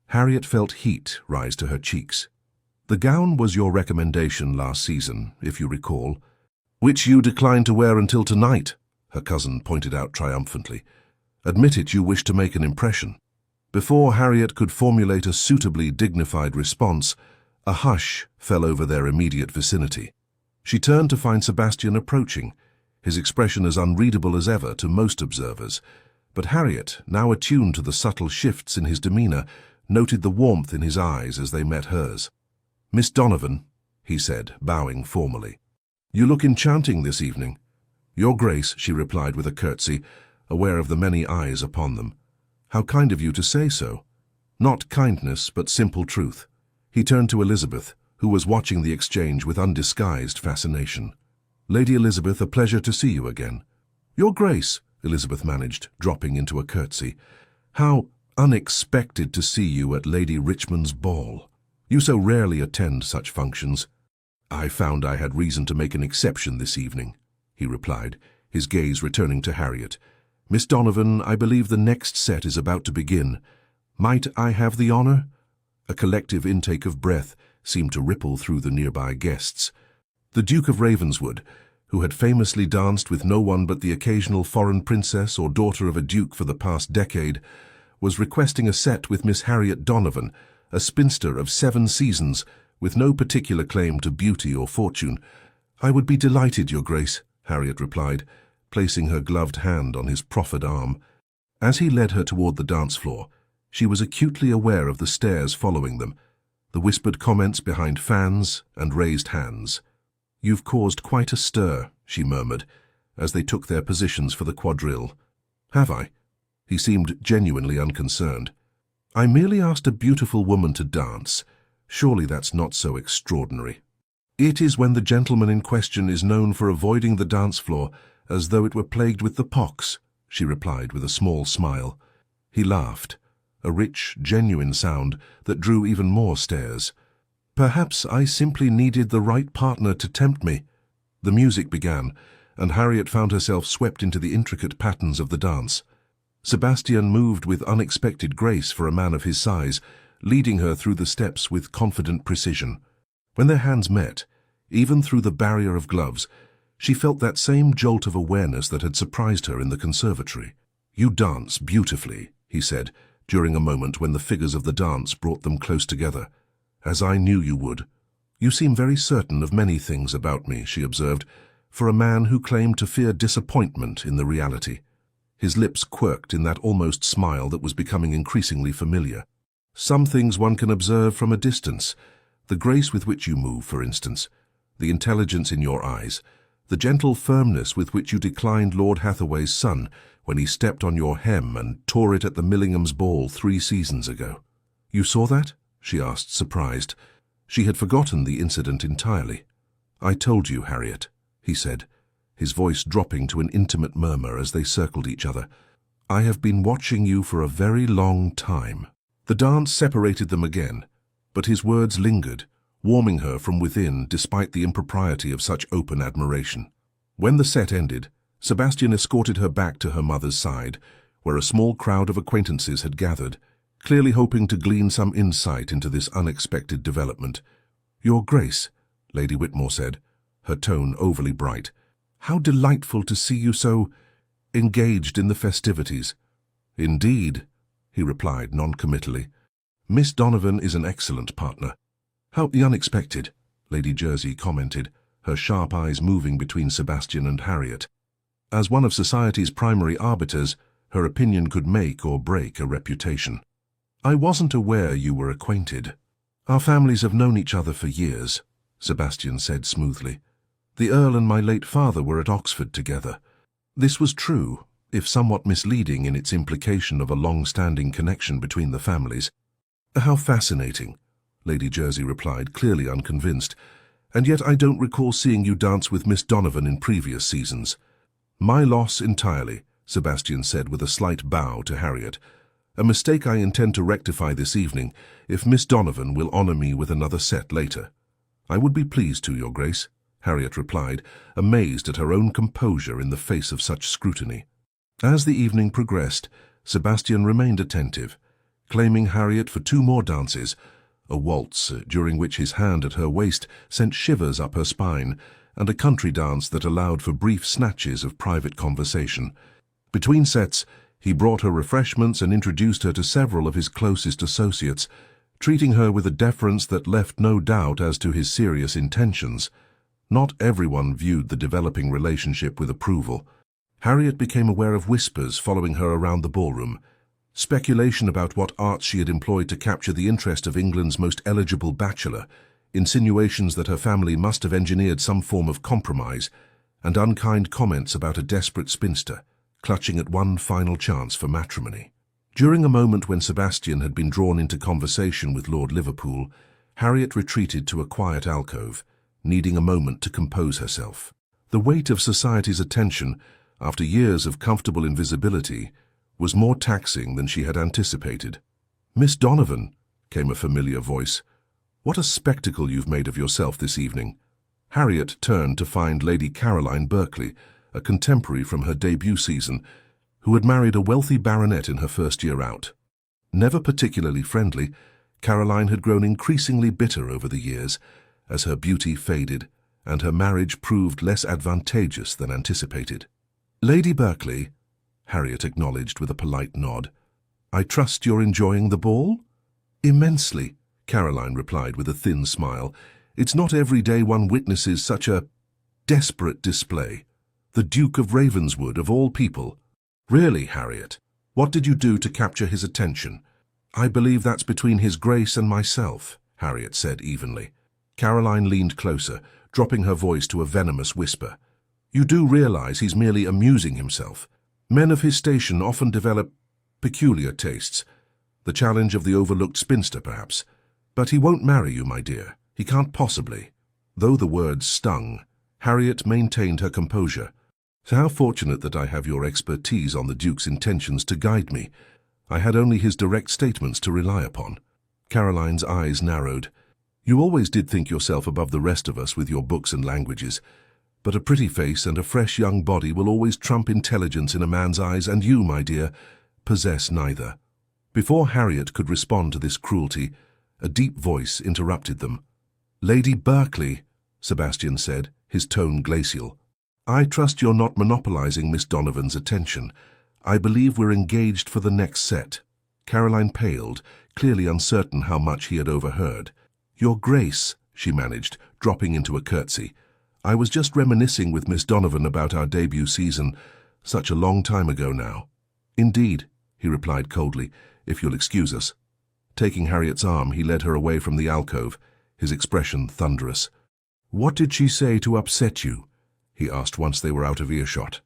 Speaker 1: Harriet felt heat rise to her cheeks. "The gown was your recommendation last season, if you recall." "Which you declined to wear until tonight," her cousin pointed out triumphantly. "Admit it, you wish to make an impression." Before Harriet could formulate a suitably dignified response, a hush fell over their immediate vicinity. She turned to find Sebastian approaching, his expression as unreadable as ever to most observers. But Harriet, now attuned to the subtle shifts in his demeanor, noted the warmth in his eyes as they met hers. "Miss Donovan," he said, bowing formally. "You look enchanting this evening." "Your Grace," she replied with a curtsy, aware of the many eyes upon them. "How kind of you to say so." "Not kindness, but simple truth." He turned to Elizabeth, who was watching the exchange with undisguised fascination. "Lady Elizabeth, a pleasure to see you again." "Your Grace," Elizabeth managed, dropping into a curtsy. "How unexpected to see you at Lady Richmond's ball. You so rarely attend such functions." "I found I had reason to make an exception this evening," he replied, his gaze returning to Harriet. "Miss Donovan, I believe the next set is about to begin. Might I have the honor?" A collective intake of breath seemed to ripple through the nearby guests. The Duke of Ravenswood, who had famously danced with no one but the occasional foreign princess or daughter of a duke for the past decade, was requesting a set with Miss Harriet Donovan, a spinster of 7 seasons, with no particular claim to beauty or fortune. "I would be delighted, Your Grace," Harriet replied, placing her gloved hand on his proffered arm. As he led her toward the dance floor, she was acutely aware of the stares following them, the whispered comments behind fans and raised hands. "You've caused quite a stir," she murmured, as they took their positions for the quadrille. "Have I?" He seemed genuinely unconcerned. "I merely asked a beautiful woman to dance. Surely that's not so extraordinary." "It is when the gentleman in question is known for avoiding the dance floor as though it were plagued with the pox," she replied with a small smile. He laughed, a rich, genuine sound that drew even more stares. "Perhaps I simply needed the right partner to tempt me." The music began, and Harriet found herself swept into the intricate patterns of the dance. Sebastian moved with unexpected grace for a man of his size, leading her through the steps with confident precision. When their hands met, even through the barrier of gloves, she felt that same jolt of awareness that had surprised her in the conservatory. "You dance beautifully," he said, during a moment when the figures of the dance brought them close together. "As I knew you would." "You seem very certain of many things about me," she observed, for a man who claimed to fear disappointment in the reality. His lips quirked in that almost smile that was becoming increasingly familiar. "Some things one can observe from a distance. The grace with which you move, for instance, the intelligence in your eyes, the gentle firmness with which you declined Lord Hathaway's son when he stepped on your hem and tore it at the Millingham's ball 3 seasons ago." "You saw that?" she asked, surprised. She had forgotten the incident entirely. "I told you, Harriet," he said, his voice dropping to an intimate murmur as they circled each other. "I have been watching you for a very long time." The dance separated them again, but his words lingered, warming her from within despite the impropriety of such open admiration. When the set ended, Sebastian escorted her back to her mother's side, where a small crowd of acquaintances had gathered, clearly hoping to glean some insight into this unexpected development. "Your Grace," Lady Whitmore said, her tone overly bright, "how delightful to see you so engaged in the festivities." "Indeed," he replied non-committally. "Miss Donovan is an excellent partner." "How unexpected," Lady Jersey commented, her sharp eyes moving between Sebastian and Harriet. As one of society's primary arbiters, her opinion could make or break a reputation. "I wasn't aware you were acquainted." "Our families have known each other for years," Sebastian said smoothly. "The Earl and my late father were at Oxford together." This was true, if somewhat misleading in its implication of a long-standing connection between the families. "How fascinating," Lady Jersey replied, clearly unconvinced. "And yet I don't recall seeing you dance with Miss Donovan in previous seasons." "My loss entirely," Sebastian said with a slight bow to Harriet. "A mistake I intend to rectify this evening, if Miss Donovan will honor me with another set later." "I would be pleased to, Your Grace," Harriet replied, amazed at her own composure in the face of such scrutiny. As the evening progressed, Sebastian remained attentive, claiming Harriet for 2 more dances, a waltz during which his hand at her waist sent shivers up her spine, and a country dance that allowed for brief snatches of private conversation. Between sets, he brought her refreshments and introduced her to several of his closest associates, treating her with a deference that left no doubt as to his serious intentions. Not everyone viewed the developing relationship with approval. Harriet became aware of whispers following her around the ballroom, speculation about what arts she had employed to capture the interest of England's most eligible bachelor, insinuations that her family must have engineered some form of compromise, and unkind comments about a desperate spinster, clutching at one final chance for matrimony. During a moment when Sebastian had been drawn into conversation with Lord Liverpool, Harriet retreated to a quiet alcove, needing a moment to compose herself. The weight of society's attention, after years of comfortable invisibility, was more taxing than she had anticipated. "Miss Donovan," came a familiar voice. "What a spectacle you've made of yourself this evening." Harriet turned to find Lady Caroline Berkeley, a contemporary from her debut season, who had married a wealthy baronet in her first year out. Never particularly friendly, Caroline had grown increasingly bitter over the years, as her beauty faded and her marriage proved less advantageous than anticipated. "Lady Berkeley," Harriet acknowledged with a polite nod. "I trust you're enjoying the ball?" "Immensely," Caroline replied with a thin smile. "It's not every day one witnesses such a desperate display. The Duke of Ravenswood, of all people." "Really, Harriet? What did you do to capture his attention?" "I believe that's between His Grace and myself," Harriet said evenly. Caroline leaned closer, dropping her voice to a venomous whisper. "You do realize he's merely amusing himself. Men of his station often develop peculiar tastes. The challenge of the overlooked spinster, perhaps. But he won't marry you, my dear. He can't possibly." Though the words stung, Harriet maintained her composure. "So how fortunate that I have your expertise on the Duke's intentions to guide me. I had only his direct statements to rely upon." Caroline's eyes narrowed. "You always did think yourself above the rest of us with your books and languages. But a pretty face and a fresh young body will always trump intelligence in a man's eyes, and you, my dear, possess neither." Before Harriet could respond to this cruelty, a deep voice interrupted them. "Lady Berkeley," Sebastian said, his tone glacial. "I trust you're not monopolizing Miss Donovan's attention. I believe we're engaged for the next set." Caroline paled, clearly uncertain how much he had overheard. "Your Grace," she managed, dropping into a curtsy. "I was just reminiscing with Miss Donovan about our debut season, such a long time ago now." "Indeed," he replied coldly, "if you'll excuse us." Taking Harriet's arm, he led her away from the alcove, his expression thunderous. "What did she say to upset you?" he asked once they were out of earshot.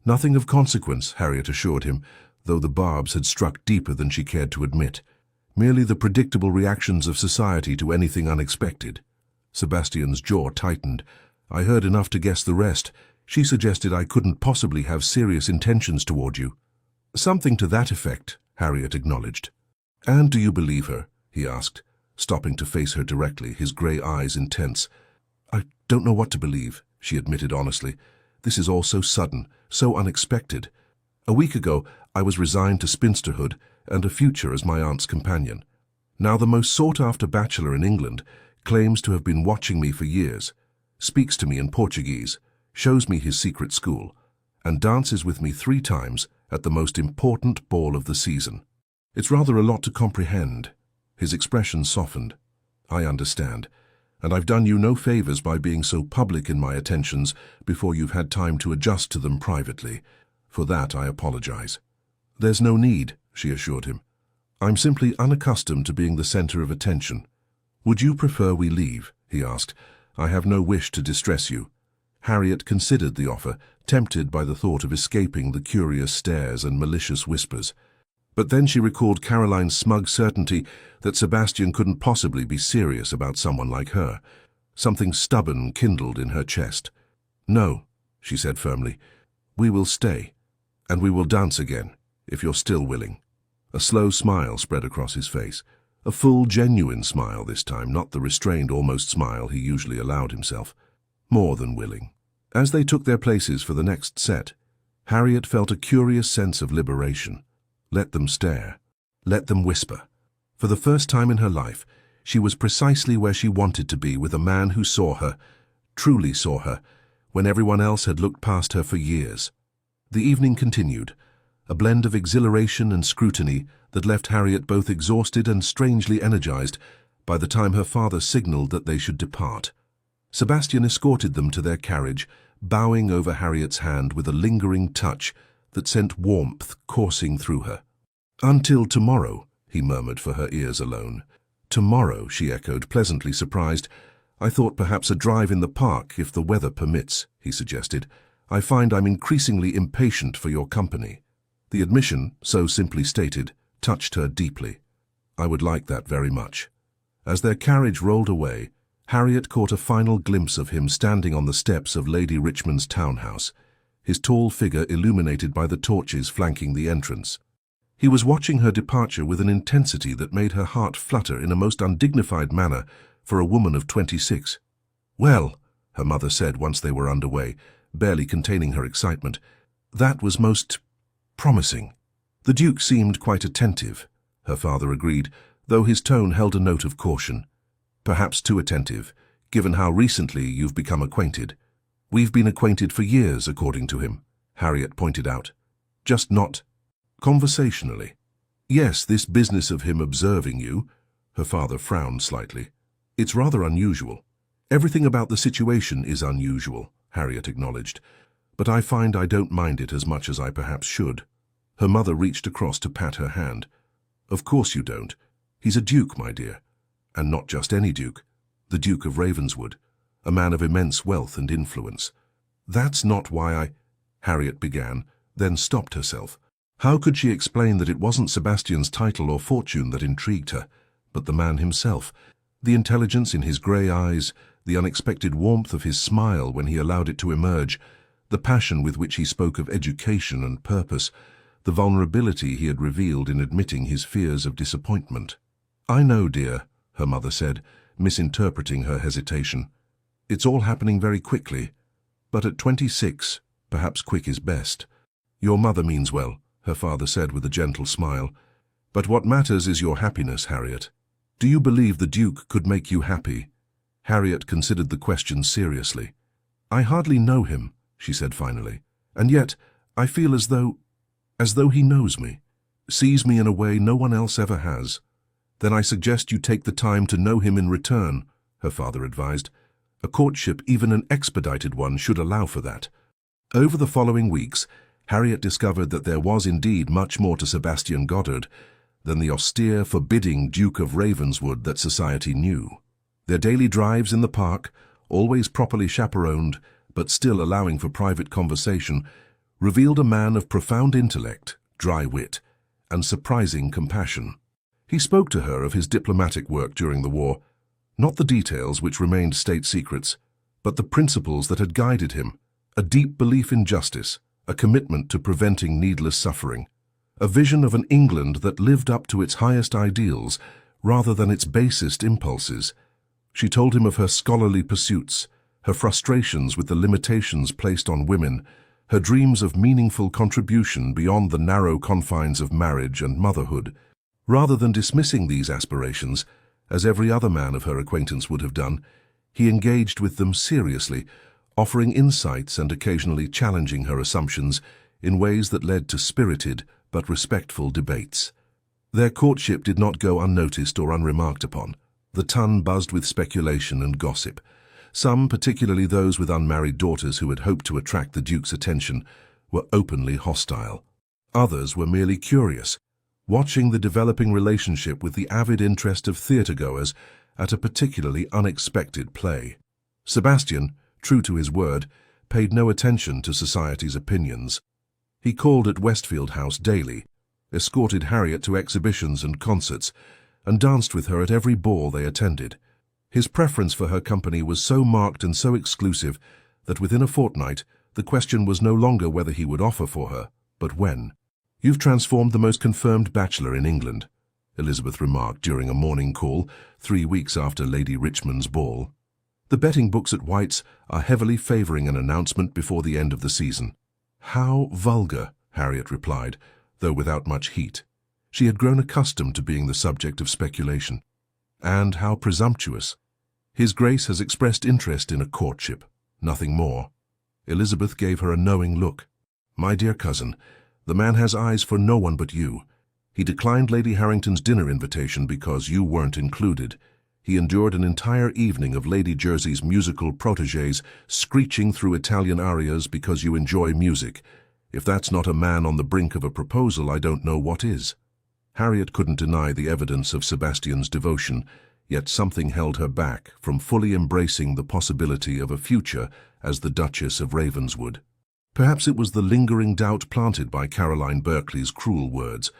Speaker 1: "Nothing of consequence," Harriet assured him, though the barbs had struck deeper than she cared to admit. "Merely the predictable reactions of society to anything unexpected." Sebastian's jaw tightened. "I heard enough to guess the rest. She suggested I couldn't possibly have serious intentions toward you." "Something to that effect," Harriet acknowledged. "And do you believe her?" he asked, stopping to face her directly, his grey eyes intense. "I don't know what to believe," she admitted honestly. "This is all so sudden, so unexpected. A week ago, I was resigned to spinsterhood and a future as my aunt's companion. Now the most sought-after bachelor in England claims to have been watching me for years, speaks to me in Portuguese, shows me his secret school, and dances with me 3 times at the most important ball of the season. It's rather a lot to comprehend." His expression softened. "I understand, and I've done you no favors by being so public in my attentions before you've had time to adjust to them privately. For that I apologize." "There's no need," she assured him. "I'm simply unaccustomed to being the center of attention." "Would you prefer we leave?" he asked. "I have no wish to distress you." Harriet considered the offer, tempted by the thought of escaping the curious stares and malicious whispers. But then she recalled Caroline's smug certainty that Sebastian couldn't possibly be serious about someone like her. Something stubborn kindled in her chest. "No," she said firmly. "We will stay, and we will dance again, if you're still willing." A slow smile spread across his face. A full, genuine smile this time, not the restrained, almost smile he usually allowed himself. More than willing. As they took their places for the next set, Harriet felt a curious sense of liberation. Let them stare. Let them whisper. For the first time in her life, she was precisely where she wanted to be with a man who saw her, truly saw her, when everyone else had looked past her for years. The evening continued, a blend of exhilaration and scrutiny that left Harriet both exhausted and strangely energized by the time her father signaled that they should depart. Sebastian escorted them to their carriage, bowing over Harriet's hand with a lingering touch that sent warmth coursing through her. "Until tomorrow," he murmured for her ears alone. "Tomorrow," she echoed, pleasantly surprised. "I thought perhaps a drive in the park, if the weather permits," he suggested. "I find I'm increasingly impatient for your company." The admission, so simply stated, touched her deeply. "I would like that very much." As their carriage rolled away, Harriet caught a final glimpse of him standing on the steps of Lady Richmond's townhouse, his tall figure illuminated by the torches flanking the entrance. He was watching her departure with an intensity that made her heart flutter in a most undignified manner for a woman of 26. "Well," her mother said once they were underway, barely containing her excitement, "that was most promising." "The Duke seemed quite attentive," her father agreed, though his tone held a note of caution. "Perhaps too attentive, given how recently you've become acquainted." "We've been acquainted for years, according to him," Harriet pointed out. "Just not conversationally." "Yes, this business of him observing you," her father frowned slightly. "It's rather unusual." "Everything about the situation is unusual," Harriet acknowledged, "but I find I don't mind it as much as I perhaps should." Her mother reached across to pat her hand. "Of course you don't. He's a duke, my dear. And not just any duke. The Duke of Ravenswood, a man of immense wealth and influence." "That's not why I—" Harriet began, then stopped herself. How could she explain that it wasn't Sebastian's title or fortune that intrigued her, but the man himself? The intelligence in his grey eyes, the unexpected warmth of his smile when he allowed it to emerge, the passion with which he spoke of education and purpose, the vulnerability he had revealed in admitting his fears of disappointment. "I know, dear," her mother said, misinterpreting her hesitation. "It's all happening very quickly, but at 26, perhaps quick is best." "Your mother means well," her father said with a gentle smile. "But what matters is your happiness, Harriet. Do you believe the Duke could make you happy?" Harriet considered the question seriously. "I hardly know him," she said finally, "and yet I feel as though he knows me, sees me in a way no one else ever has." "Then I suggest you take the time to know him in return," her father advised. "A courtship, even an expedited one, should allow for that." Over the following weeks, Harriet discovered that there was indeed much more to Sebastian Goddard than the austere, forbidding Duke of Ravenswood that society knew. Their daily drives in the park, always properly chaperoned, but still allowing for private conversation, revealed a man of profound intellect, dry wit, and surprising compassion. He spoke to her of his diplomatic work during the war, not the details which remained state secrets, but the principles that had guided him, a deep belief in justice, a commitment to preventing needless suffering, a vision of an England that lived up to its highest ideals rather than its basest impulses. She told him of her scholarly pursuits, her frustrations with the limitations placed on women, her dreams of meaningful contribution beyond the narrow confines of marriage and motherhood. Rather than dismissing these aspirations, as every other man of her acquaintance would have done, he engaged with them seriously, offering insights and occasionally challenging her assumptions in ways that led to spirited but respectful debates. Their courtship did not go unnoticed or unremarked upon. The Tun buzzed with speculation and gossip. Some, particularly those with unmarried daughters who had hoped to attract the Duke's attention, were openly hostile. Others were merely curious, watching the developing relationship with the avid interest of theatre-goers at a particularly unexpected play. Sebastian, true to his word, paid no attention to society's opinions. He called at Westfield House daily, escorted Harriet to exhibitions and concerts, and danced with her at every ball they attended. His preference for her company was so marked and so exclusive that within a fortnight the question was no longer whether he would offer for her, but when. "You've transformed the most confirmed bachelor in England," Elizabeth remarked during a morning call 3 weeks after Lady Richmond's ball. "The betting books at White's are heavily favouring an announcement before the end of the season." "How vulgar," Harriet replied, though without much heat. She had grown accustomed to being the subject of speculation. "And how presumptuous. His Grace has expressed interest in a courtship, nothing more." Elizabeth gave her a knowing look. "My dear cousin, the man has eyes for no one but you. He declined Lady Harrington's dinner invitation because you weren't included. He endured an entire evening of Lady Jersey's musical protégés screeching through Italian arias because you enjoy music. If that's not a man on the brink of a proposal, I don't know what is." Harriet couldn't deny the evidence of Sebastian's devotion, yet something held her back from fully embracing the possibility of a future as the Duchess of Ravenswood. Perhaps it was the lingering doubt planted by Caroline Berkeley's cruel words,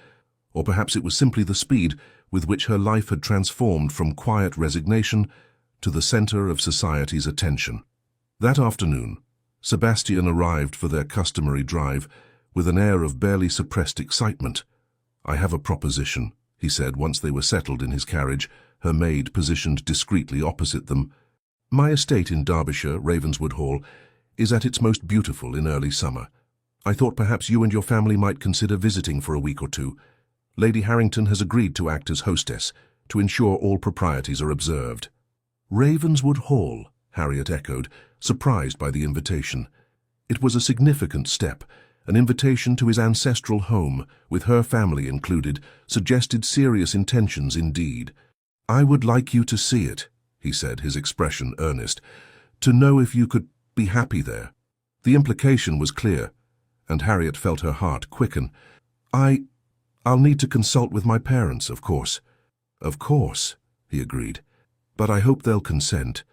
Speaker 1: or perhaps it was simply the speed with which her life had transformed from quiet resignation to the center of society's attention. That afternoon, Sebastian arrived for their customary drive with an air of barely suppressed excitement. "I have a proposition," he said once they were settled in his carriage, her maid positioned discreetly opposite them. "My estate in Derbyshire, Ravenswood Hall, is at its most beautiful in early summer. I thought perhaps you and your family might consider visiting for a week or two. Lady Harrington has agreed to act as hostess, to ensure all proprieties are observed." "Ravenswood Hall," Harriet echoed, surprised by the invitation. It was a significant step. An invitation to his ancestral home, with her family included, suggested serious intentions indeed. "I would like you to see it," he said, his expression earnest, "to know if you could be happy there." The implication was clear, and Harriet felt her heart quicken. I'll need to consult with my parents, of course." "Of course," he agreed. "But I hope they'll consent.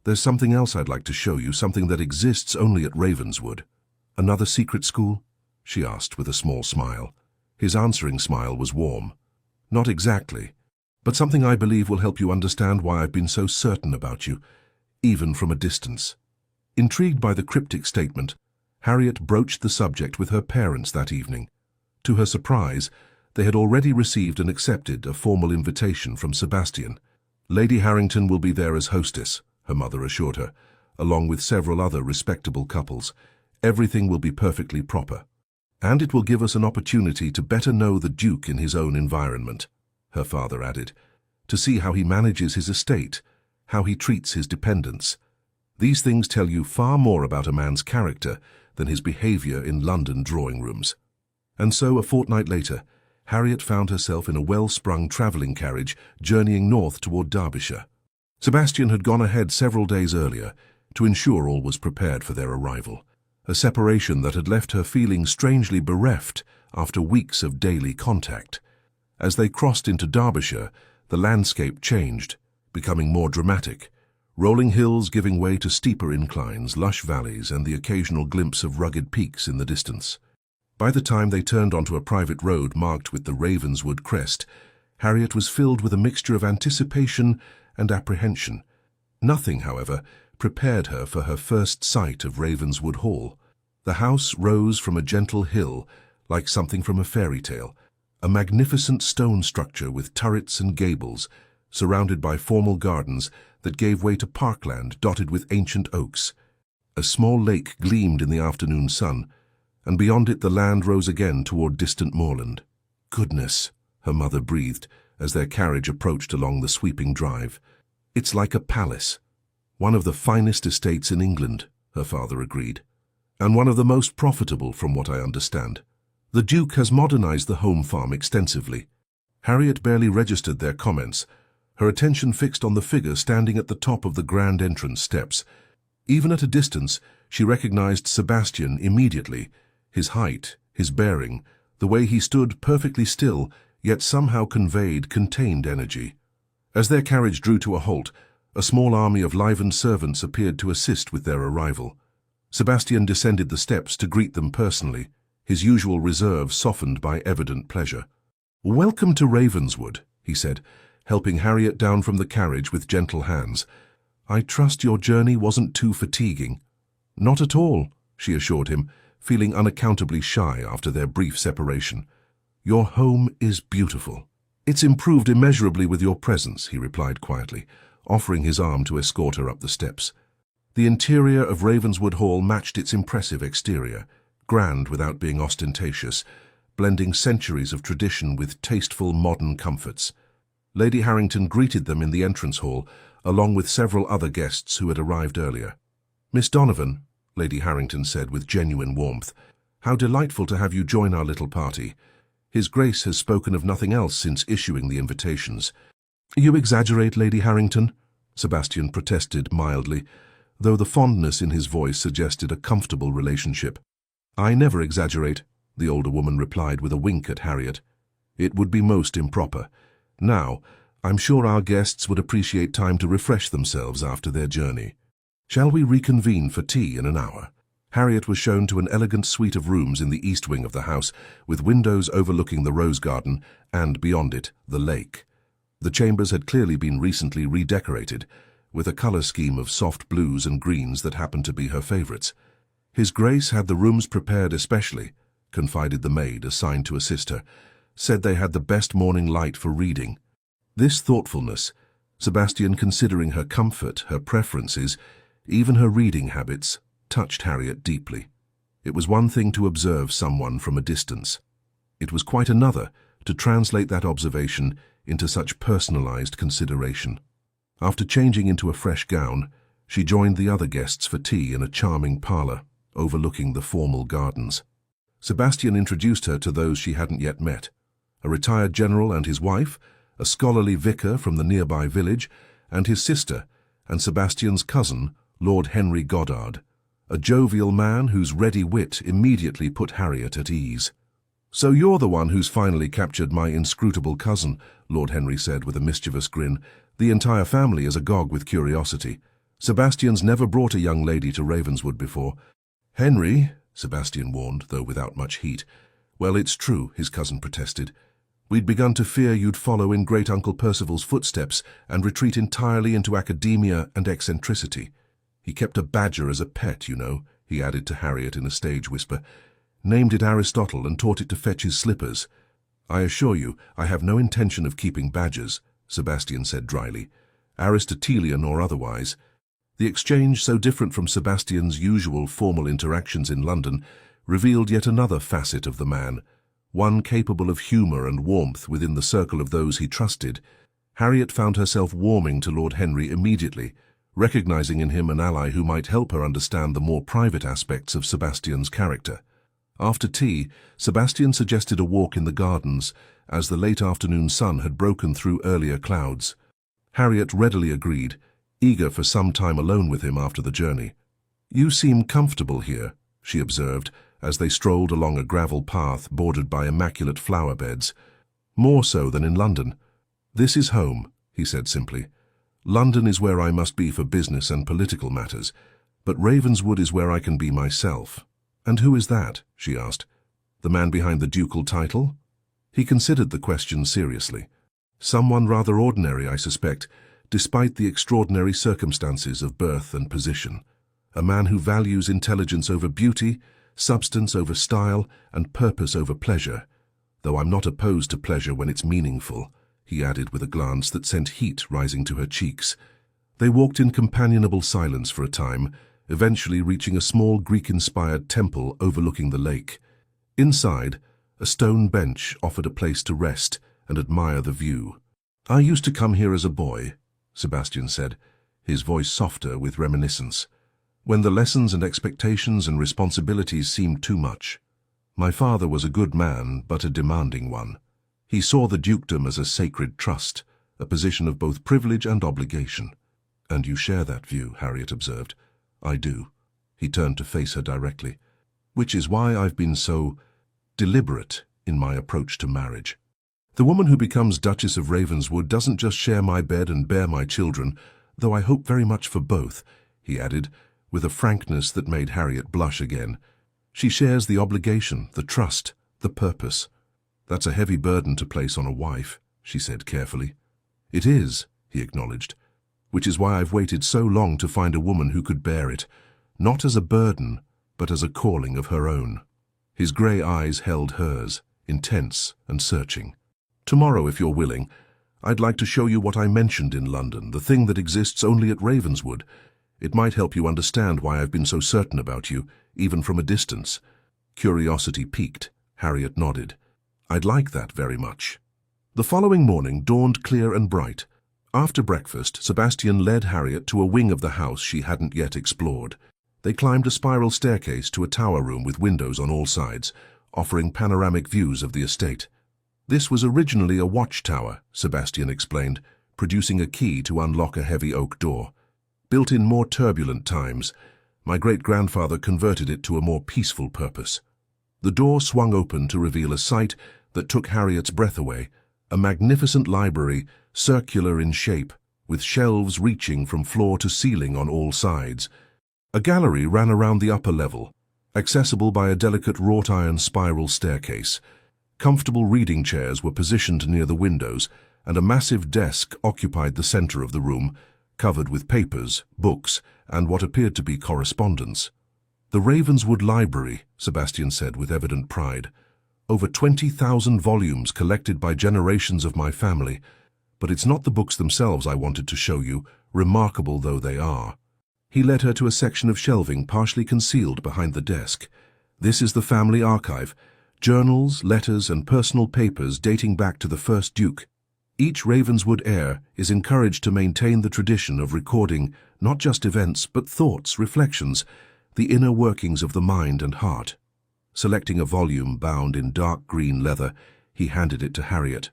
Speaker 1: There's something else I'd like to show you, something that exists only at Ravenswood." "Another secret school?" she asked with a small smile. His answering smile was warm. "Not exactly, but something I believe will help you understand why I've been so certain about you, even from a distance." Intrigued by the cryptic statement, Harriet broached the subject with her parents that evening. To her surprise, they had already received and accepted a formal invitation from Sebastian. "Lady Harrington will be there as hostess," her mother assured her, "along with several other respectable couples. Everything will be perfectly proper. And it will give us an opportunity to better know the Duke in his own environment," her father added, "to see how he manages his estate, how he treats his dependents. These things tell you far more about a man's character than his behavior in London drawing rooms." And so, a fortnight later, Harriet found herself in a well-sprung travelling carriage journeying north toward Derbyshire. Sebastian had gone ahead several days earlier to ensure all was prepared for their arrival, a separation that had left her feeling strangely bereft after weeks of daily contact. As they crossed into Derbyshire, the landscape changed, becoming more dramatic, rolling hills giving way to steeper inclines, lush valleys, and the occasional glimpse of rugged peaks in the distance. By the time they turned onto a private road marked with the Ravenswood crest, Harriet was filled with a mixture of anticipation and apprehension. Nothing, however, prepared her for her first sight of Ravenswood Hall. The house rose from a gentle hill, like something from a fairy tale, a magnificent stone structure with turrets and gables, surrounded by formal gardens that gave way to parkland dotted with ancient oaks. A small lake gleamed in the afternoon sun, and beyond it the land rose again toward distant moorland. "Goodness," her mother breathed as their carriage approached along the sweeping drive. "It's like a palace." "One of the finest estates in England," her father agreed, "and one of the most profitable from what I understand. The Duke has modernized the home farm extensively." Harriet barely registered their comments, her attention fixed on the figure standing at the top of the grand entrance steps. Even at a distance, she recognized Sebastian immediately. His height, his bearing, the way he stood perfectly still, yet somehow conveyed contained energy. As their carriage drew to a halt, a small army of livened servants appeared to assist with their arrival. Sebastian descended the steps to greet them personally, his usual reserve softened by evident pleasure. "Welcome to Ravenswood," he said, helping Harriet down from the carriage with gentle hands. "I trust your journey wasn't too fatiguing." "Not at all," she assured him, feeling unaccountably shy after their brief separation. "Your home is beautiful." "It's improved immeasurably with your presence," he replied quietly, offering his arm to escort her up the steps. The interior of Ravenswood Hall matched its impressive exterior, grand without being ostentatious, blending centuries of tradition with tasteful modern comforts. Lady Harrington greeted them in the entrance hall, along with several other guests who had arrived earlier. "Miss Donovan," Lady Harrington said with genuine warmth, "how delightful to have you join our little party. His Grace has spoken of nothing else since issuing the invitations." "You exaggerate, Lady Harrington," Sebastian protested mildly, though the fondness in his voice suggested a comfortable relationship. "I never exaggerate," the older woman replied with a wink at Harriet. "It would be most improper. Now, I'm sure our guests would appreciate time to refresh themselves after their journey. Shall we reconvene for tea in an hour?" Harriet was shown to an elegant suite of rooms in the east wing of the house, with windows overlooking the rose garden and, beyond it, the lake. The chambers had clearly been recently redecorated, with a color scheme of soft blues and greens that happened to be her favorites. His Grace had the rooms prepared especially, confided the maid assigned to assist her, said they had the best morning light for reading. This thoughtfulness, Sebastian considering her comfort, her preferences, even her reading habits, touched Harriet deeply. It was one thing to observe someone from a distance. It was quite another to translate that observation into such personalized consideration. After changing into a fresh gown, she joined the other guests for tea in a charming parlor, overlooking the formal gardens. Sebastian introduced her to those she hadn't yet met: a retired general and his wife, a scholarly vicar from the nearby village, and his sister, and Sebastian's cousin, Lord Henry Goddard, a jovial man whose ready wit immediately put Harriet at ease. "So you're the one who's finally captured my inscrutable cousin," Lord Henry said with a mischievous grin. "The entire family is agog with curiosity. Sebastian's never brought a young lady to Ravenswood before." "Henry," Sebastian warned, though without much heat. "Well, it's true," his cousin protested. "We'd begun to fear you'd follow in great-uncle Percival's footsteps and retreat entirely into academia and eccentricity. He kept a badger as a pet, you know," he added to Harriet in a stage whisper. "Named it Aristotle and taught it to fetch his slippers." "I assure you, I have no intention of keeping badgers," Sebastian said dryly, "Aristotelian or otherwise." The exchange, so different from Sebastian's usual formal interactions in London, revealed yet another facet of the man, one capable of humour and warmth within the circle of those he trusted. Harriet found herself warming to Lord Henry immediately, recognizing in him an ally who might help her understand the more private aspects of Sebastian's character. After tea, Sebastian suggested a walk in the gardens, as the late afternoon sun had broken through earlier clouds. Harriet readily agreed, eager for some time alone with him after the journey. "You seem comfortable here," she observed, as they strolled along a gravel path bordered by immaculate flower beds. "More so than in London." "This is home," he said simply. "London is where I must be for business and political matters, but Ravenswood is where I can be myself." "And who is that?" she asked. "The man behind the ducal title?" He considered the question seriously. "Someone rather ordinary, I suspect, despite the extraordinary circumstances of birth and position. A man who values intelligence over beauty, substance over style, and purpose over pleasure. Though I'm not opposed to pleasure when it's meaningful," he added with a glance that sent heat rising to her cheeks. They walked in companionable silence for a time, eventually reaching a small Greek-inspired temple overlooking the lake. Inside, a stone bench offered a place to rest and admire the view. "I used to come here as a boy," Sebastian said, his voice softer with reminiscence, "when the lessons and expectations and responsibilities seemed too much. My father was a good man, but a demanding one. He saw the dukedom as a sacred trust, a position of both privilege and obligation." "And you share that view," Harriet observed. "I do." He turned to face her directly. "Which is why I've been so deliberate in my approach to marriage. The woman who becomes Duchess of Ravenswood doesn't just share my bed and bear my children, though I hope very much for both," he added, with a frankness that made Harriet blush again. "She shares the obligation, the trust, the purpose." "That's a heavy burden to place on a wife," she said carefully. "It is," he acknowledged, "which is why I've waited so long to find a woman who could bear it, not as a burden, but as a calling of her own." His grey eyes held hers, intense and searching. "Tomorrow, if you're willing, I'd like to show you what I mentioned in London, the thing that exists only at Ravenswood. It might help you understand why I've been so certain about you, even from a distance." Curiosity piqued. Harriet nodded. "I'd like that very much." The following morning dawned clear and bright. After breakfast, Sebastian led Harriet to a wing of the house she hadn't yet explored. They climbed a spiral staircase to a tower room with windows on all sides, offering panoramic views of the estate. "This was originally a watchtower," Sebastian explained, producing a key to unlock a heavy oak door. "Built in more turbulent times, my great-grandfather converted it to a more peaceful purpose." The door swung open to reveal a sight that took Harriet's breath away, a magnificent library, circular in shape, with shelves reaching from floor to ceiling on all sides. A gallery ran around the upper level, accessible by a delicate wrought-iron spiral staircase. Comfortable reading chairs were positioned near the windows, and a massive desk occupied the center of the room, covered with papers, books, and what appeared to be correspondence. The Ravenswood Library, Sebastian said with evident pride. Over 20,000 volumes collected by generations of my family. But it's not the books themselves I wanted to show you, remarkable though they are. He led her to a section of shelving partially concealed behind the desk. This is the family archive. Journals, letters, and personal papers dating back to the first Duke. Each Ravenswood heir is encouraged to maintain the tradition of recording not just events but thoughts, reflections, the inner workings of the mind and heart. Selecting a volume bound in dark green leather, he handed it to Harriet.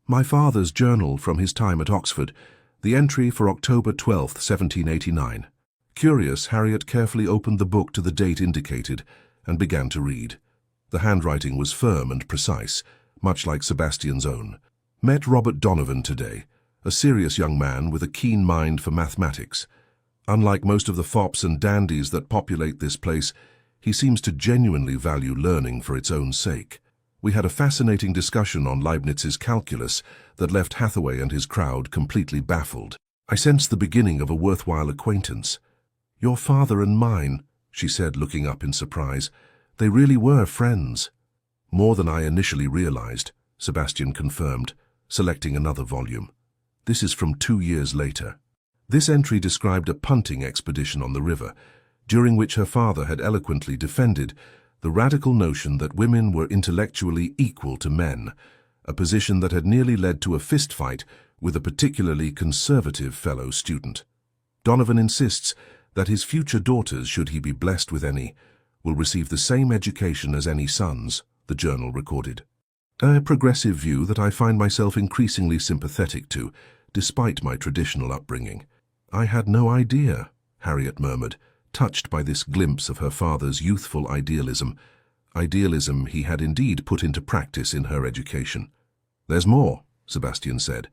Speaker 1: My father's journal from his time at Oxford, the entry for October 12, 1789. Curious, Harriet carefully opened the book to the date indicated and began to read. The handwriting was firm and precise, much like Sebastian's own. Met Robert Donovan today, a serious young man with a keen mind for mathematics. Unlike most of the fops and dandies that populate this place, he seems to genuinely value learning for its own sake. We had a fascinating discussion on Leibniz's calculus that left Hathaway and his crowd completely baffled. I sensed the beginning of a worthwhile acquaintance. Your father and mine, she said, looking up in surprise. They really were friends. More than I initially realized, Sebastian confirmed, selecting another volume. This is from 2 years later. This entry described a punting expedition on the river, during which her father had eloquently defended the radical notion that women were intellectually equal to men, a position that had nearly led to a fistfight with a particularly conservative fellow student. Donovan insists that his future daughters, should he be blessed with any, will receive the same education as any sons, the journal recorded. A progressive view that I find myself increasingly sympathetic to, despite my traditional upbringing. I had no idea, Harriet murmured, touched by this glimpse of her father's youthful idealism he had indeed put into practice in her education. There's more, Sebastian said,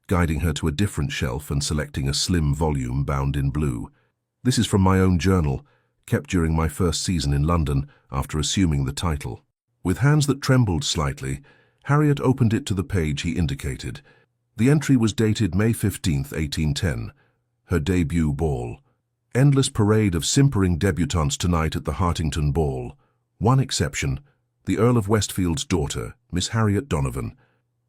Speaker 1: guiding her to a different shelf and selecting a slim volume bound in blue. This is from my own journal, kept during my first season in London after assuming the title. With hands that trembled slightly, Harriet opened it to the page he indicated. The entry was dated May 15, 1810, her debut ball. Endless parade of simpering debutantes tonight at the Hartington Ball. One exception, the Earl of Westfield's daughter, Miss Harriet Donovan.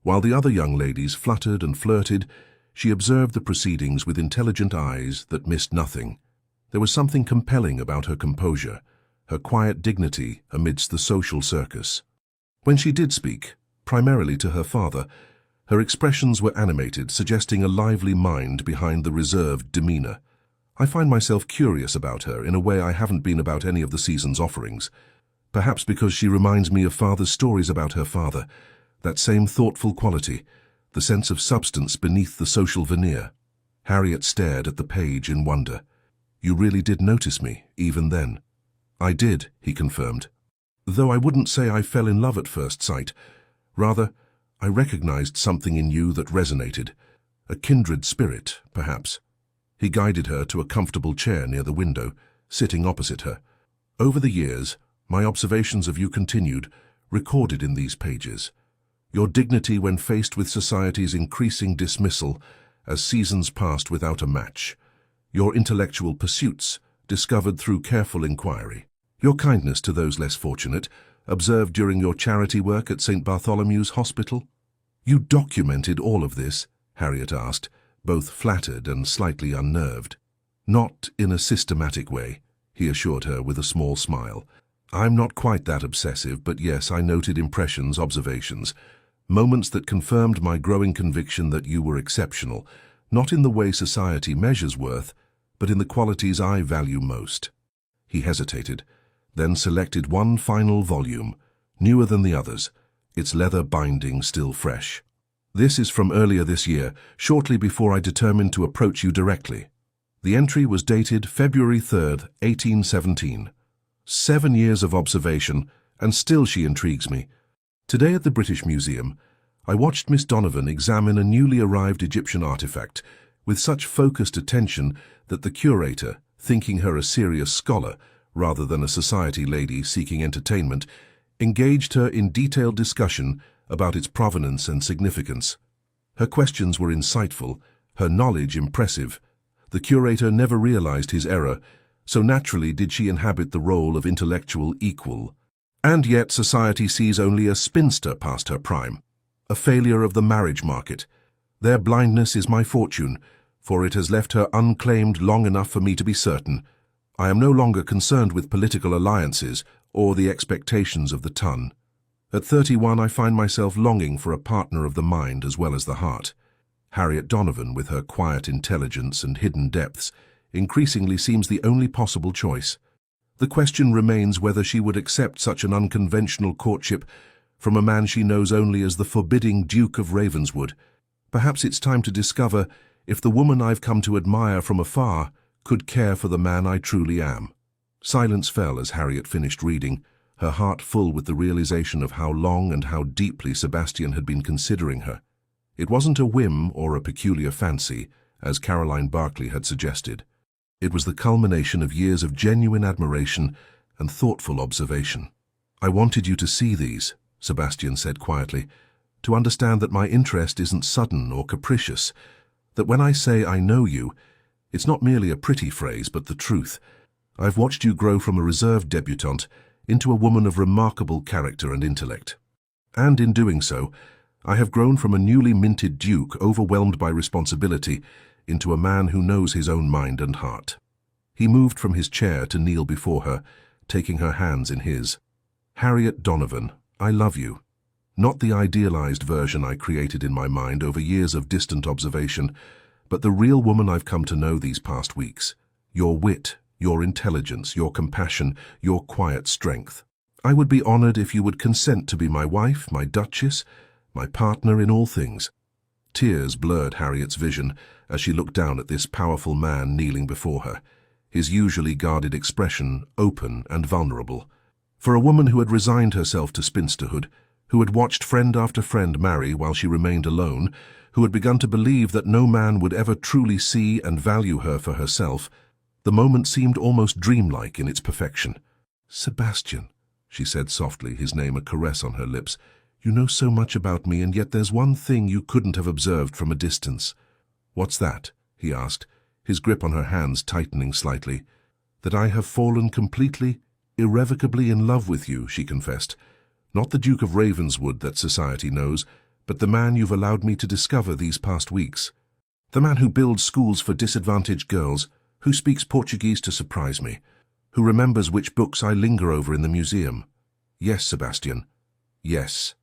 Speaker 1: While the other young ladies fluttered and flirted, she observed the proceedings with intelligent eyes that missed nothing. There was something compelling about her composure, her quiet dignity amidst the social circus. When she did speak, primarily to her father, her expressions were animated, suggesting a lively mind behind the reserved demeanor. I find myself curious about her in a way I haven't been about any of the season's offerings. Perhaps because she reminds me of father's stories about her father, that same thoughtful quality, the sense of substance beneath the social veneer. Harriet stared at the page in wonder. You really did notice me, even then. I did, he confirmed. Though I wouldn't say I fell in love at first sight. Rather, I recognized something in you that resonated. A kindred spirit, perhaps. He guided her to a comfortable chair near the window, sitting opposite her. Over the years, my observations of you continued, recorded in these pages. Your dignity when faced with society's increasing dismissal as seasons passed without a match. Your intellectual pursuits, discovered through careful inquiry. Your kindness to those less fortunate, observed during your charity work at St. Bartholomew's Hospital. You documented all of this, Harriet asked, both flattered and slightly unnerved. Not in a systematic way, he assured her with a small smile. I'm not quite that obsessive, but yes, I noted impressions, observations, moments that confirmed my growing conviction that you were exceptional, not in the way society measures worth, but in the qualities I value most. He hesitated, then selected one final volume, newer than the others, its leather binding still fresh. This is from earlier this year, shortly before I determined to approach you directly. The entry was dated February 3rd, 1817. 7 years of observation, and still she intrigues me. Today at the British Museum, I watched Miss Donovan examine a newly arrived Egyptian artifact with such focused attention that the curator, thinking her a serious scholar rather than a society lady seeking entertainment, engaged her in detailed discussion about its provenance and significance. Her questions were insightful, her knowledge impressive. The curator never realized his error. so naturally did she inhabit the role of intellectual equal. And yet society sees only a spinster past her prime, a failure of the marriage market. Their blindness is my fortune, for it has left her unclaimed long enough for me to be certain. I am no longer concerned with political alliances or the expectations of the ton. At 31, I find myself longing for a partner of the mind as well as the heart. Harriet Donovan, with her quiet intelligence and hidden depths, increasingly seems the only possible choice. The question remains whether she would accept such an unconventional courtship from a man she knows only as the forbidding Duke of Ravenswood. Perhaps it's time to discover if the woman I've come to admire from afar could care for the man I truly am. Silence fell as Harriet finished reading, her heart full with the realization of how long and how deeply Sebastian had been considering her. It wasn't a whim or a peculiar fancy, as Caroline Barclay had suggested. It was the culmination of years of genuine admiration and thoughtful observation. "I wanted you to see these," Sebastian said quietly, "to understand that my interest isn't sudden or capricious, that when I say I know you, it's not merely a pretty phrase, but the truth. I've watched you grow from a reserved debutante into a woman of remarkable character and intellect. And in doing so, I have grown from a newly minted duke overwhelmed by responsibility into a man who knows his own mind and heart." He moved from his chair to kneel before her, taking her hands in his. "Harriet Donovan, I love you. Not the idealized version I created in my mind over years of distant observation, but the real woman I've come to know these past weeks. Your wit, your intelligence, your compassion, your quiet strength. I would be honored if you would consent to be my wife, my duchess, my partner in all things." Tears blurred Harriet's vision as she looked down at this powerful man kneeling before her, his usually guarded expression open and vulnerable. For a woman who had resigned herself to spinsterhood, who had watched friend after friend marry while she remained alone, who had begun to believe that no man would ever truly see and value her for herself, the moment seemed almost dreamlike in its perfection. "Sebastian," she said softly, his name a caress on her lips, "you know so much about me, and yet there's one thing you couldn't have observed from a distance." "What's that?" he asked, his grip on her hands tightening slightly. "That I have fallen completely, irrevocably in love with you," she confessed. "Not the Duke of Ravenswood that society knows, but the man you've allowed me to discover these past weeks. The man who builds schools for disadvantaged girls, who speaks Portuguese to surprise me, who remembers which books I linger over in the museum. Yes, Sebastian, yes,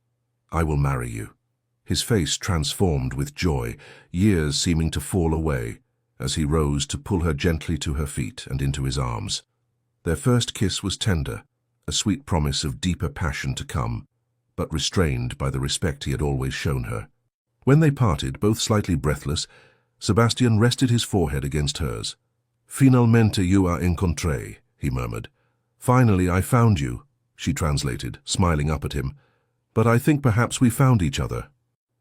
Speaker 1: I will marry you." His face transformed with joy, years seeming to fall away, as he rose to pull her gently to her feet and into his arms. Their first kiss was tender, a sweet promise of deeper passion to come, but restrained by the respect he had always shown her. When they parted, both slightly breathless, Sebastian rested his forehead against hers. "Finalmente you a encontré," he murmured. "Finally I found you," she translated, smiling up at him. "But I think perhaps we found each other."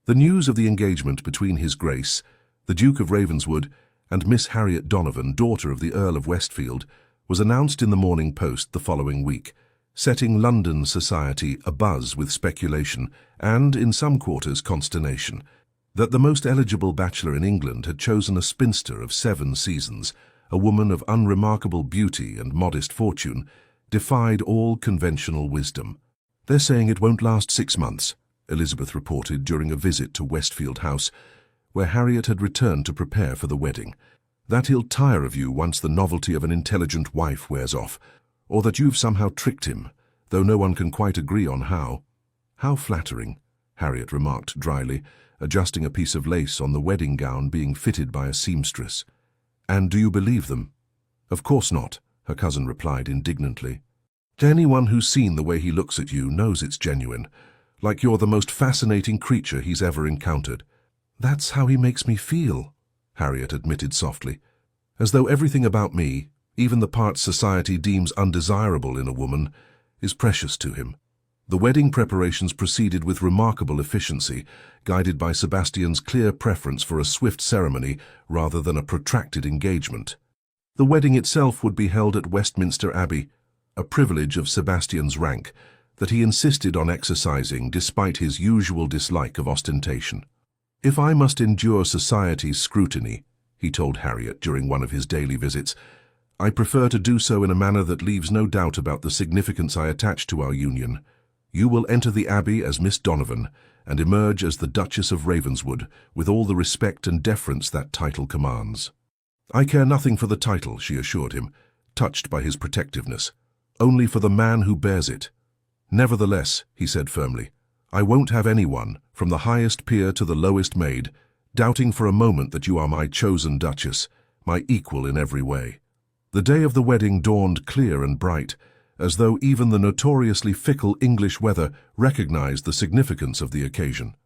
Speaker 1: The news of the engagement between His Grace, the Duke of Ravenswood, and Miss Harriet Donovan, daughter of the Earl of Westfield, was announced in the Morning Post the following week, setting London society abuzz with speculation and, in some quarters, consternation. That the most eligible bachelor in England had chosen a spinster of 7 seasons, a woman of unremarkable beauty and modest fortune, defied all conventional wisdom. "They're saying it won't last 6 months," Elizabeth reported during a visit to Westfield House, where Harriet had returned to prepare for the wedding. "That he'll tire of you once the novelty of an intelligent wife wears off, or that you've somehow tricked him, though no one can quite agree on how." "How flattering," Harriet remarked dryly, adjusting a piece of lace on the wedding gown being fitted by a seamstress. "And do you believe them?" "Of course not," her cousin replied indignantly. "Anyone who's seen the way he looks at you knows it's genuine, like you're the most fascinating creature he's ever encountered." "That's how he makes me feel," Harriet admitted softly, "as though everything about me, even the parts society deems undesirable in a woman, is precious to him." The wedding preparations proceeded with remarkable efficiency, guided by Sebastian's clear preference for a swift ceremony rather than a protracted engagement. The wedding itself would be held at Westminster Abbey, a privilege of Sebastian's rank that he insisted on exercising despite his usual dislike of ostentation. "If I must endure society's scrutiny," he told Harriet during one of his daily visits, I prefer to do so in a manner that leaves no doubt about the significance I attach to our union. You will enter the Abbey as Miss Donovan and emerge as the Duchess of Ravenswood with all the respect and deference that title commands." "I care nothing for the title," she assured him, touched by his protectiveness. "Only for the man who bears it." "Nevertheless," he said firmly, "I won't have anyone, from the highest peer to the lowest maid, doubting for a moment that you are my chosen Duchess, my equal in every way." The day of the wedding dawned clear and bright, as though even the notoriously fickle English weather recognized the significance of the occasion.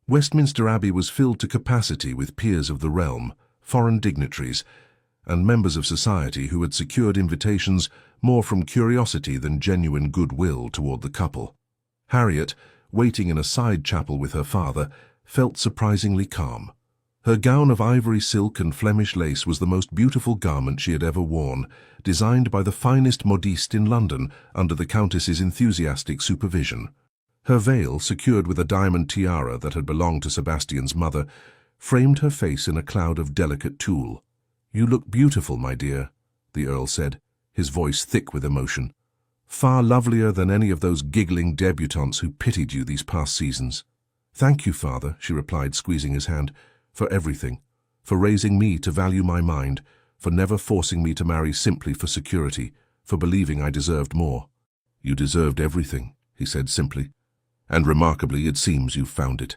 Speaker 1: Westminster Abbey was filled to capacity with peers of the realm, foreign dignitaries, and members of society who had secured invitations more from curiosity than genuine goodwill toward the couple. Harriet, waiting in a side chapel with her father, felt surprisingly calm. Her gown of ivory silk and Flemish lace was the most beautiful garment she had ever worn, designed by the finest modiste in London under the Countess's enthusiastic supervision. Her veil, secured with a diamond tiara that had belonged to Sebastian's mother, framed her face in a cloud of delicate tulle. "You look beautiful, my dear," the Earl said, his voice thick with emotion. "Far lovelier than any of those giggling debutantes who pitied you these past seasons." "Thank you, father," she replied, squeezing his hand, "for everything, for raising me to value my mind, for never forcing me to marry simply for security, for believing I deserved more." "You deserved everything," he said simply, "and remarkably it seems you've found it."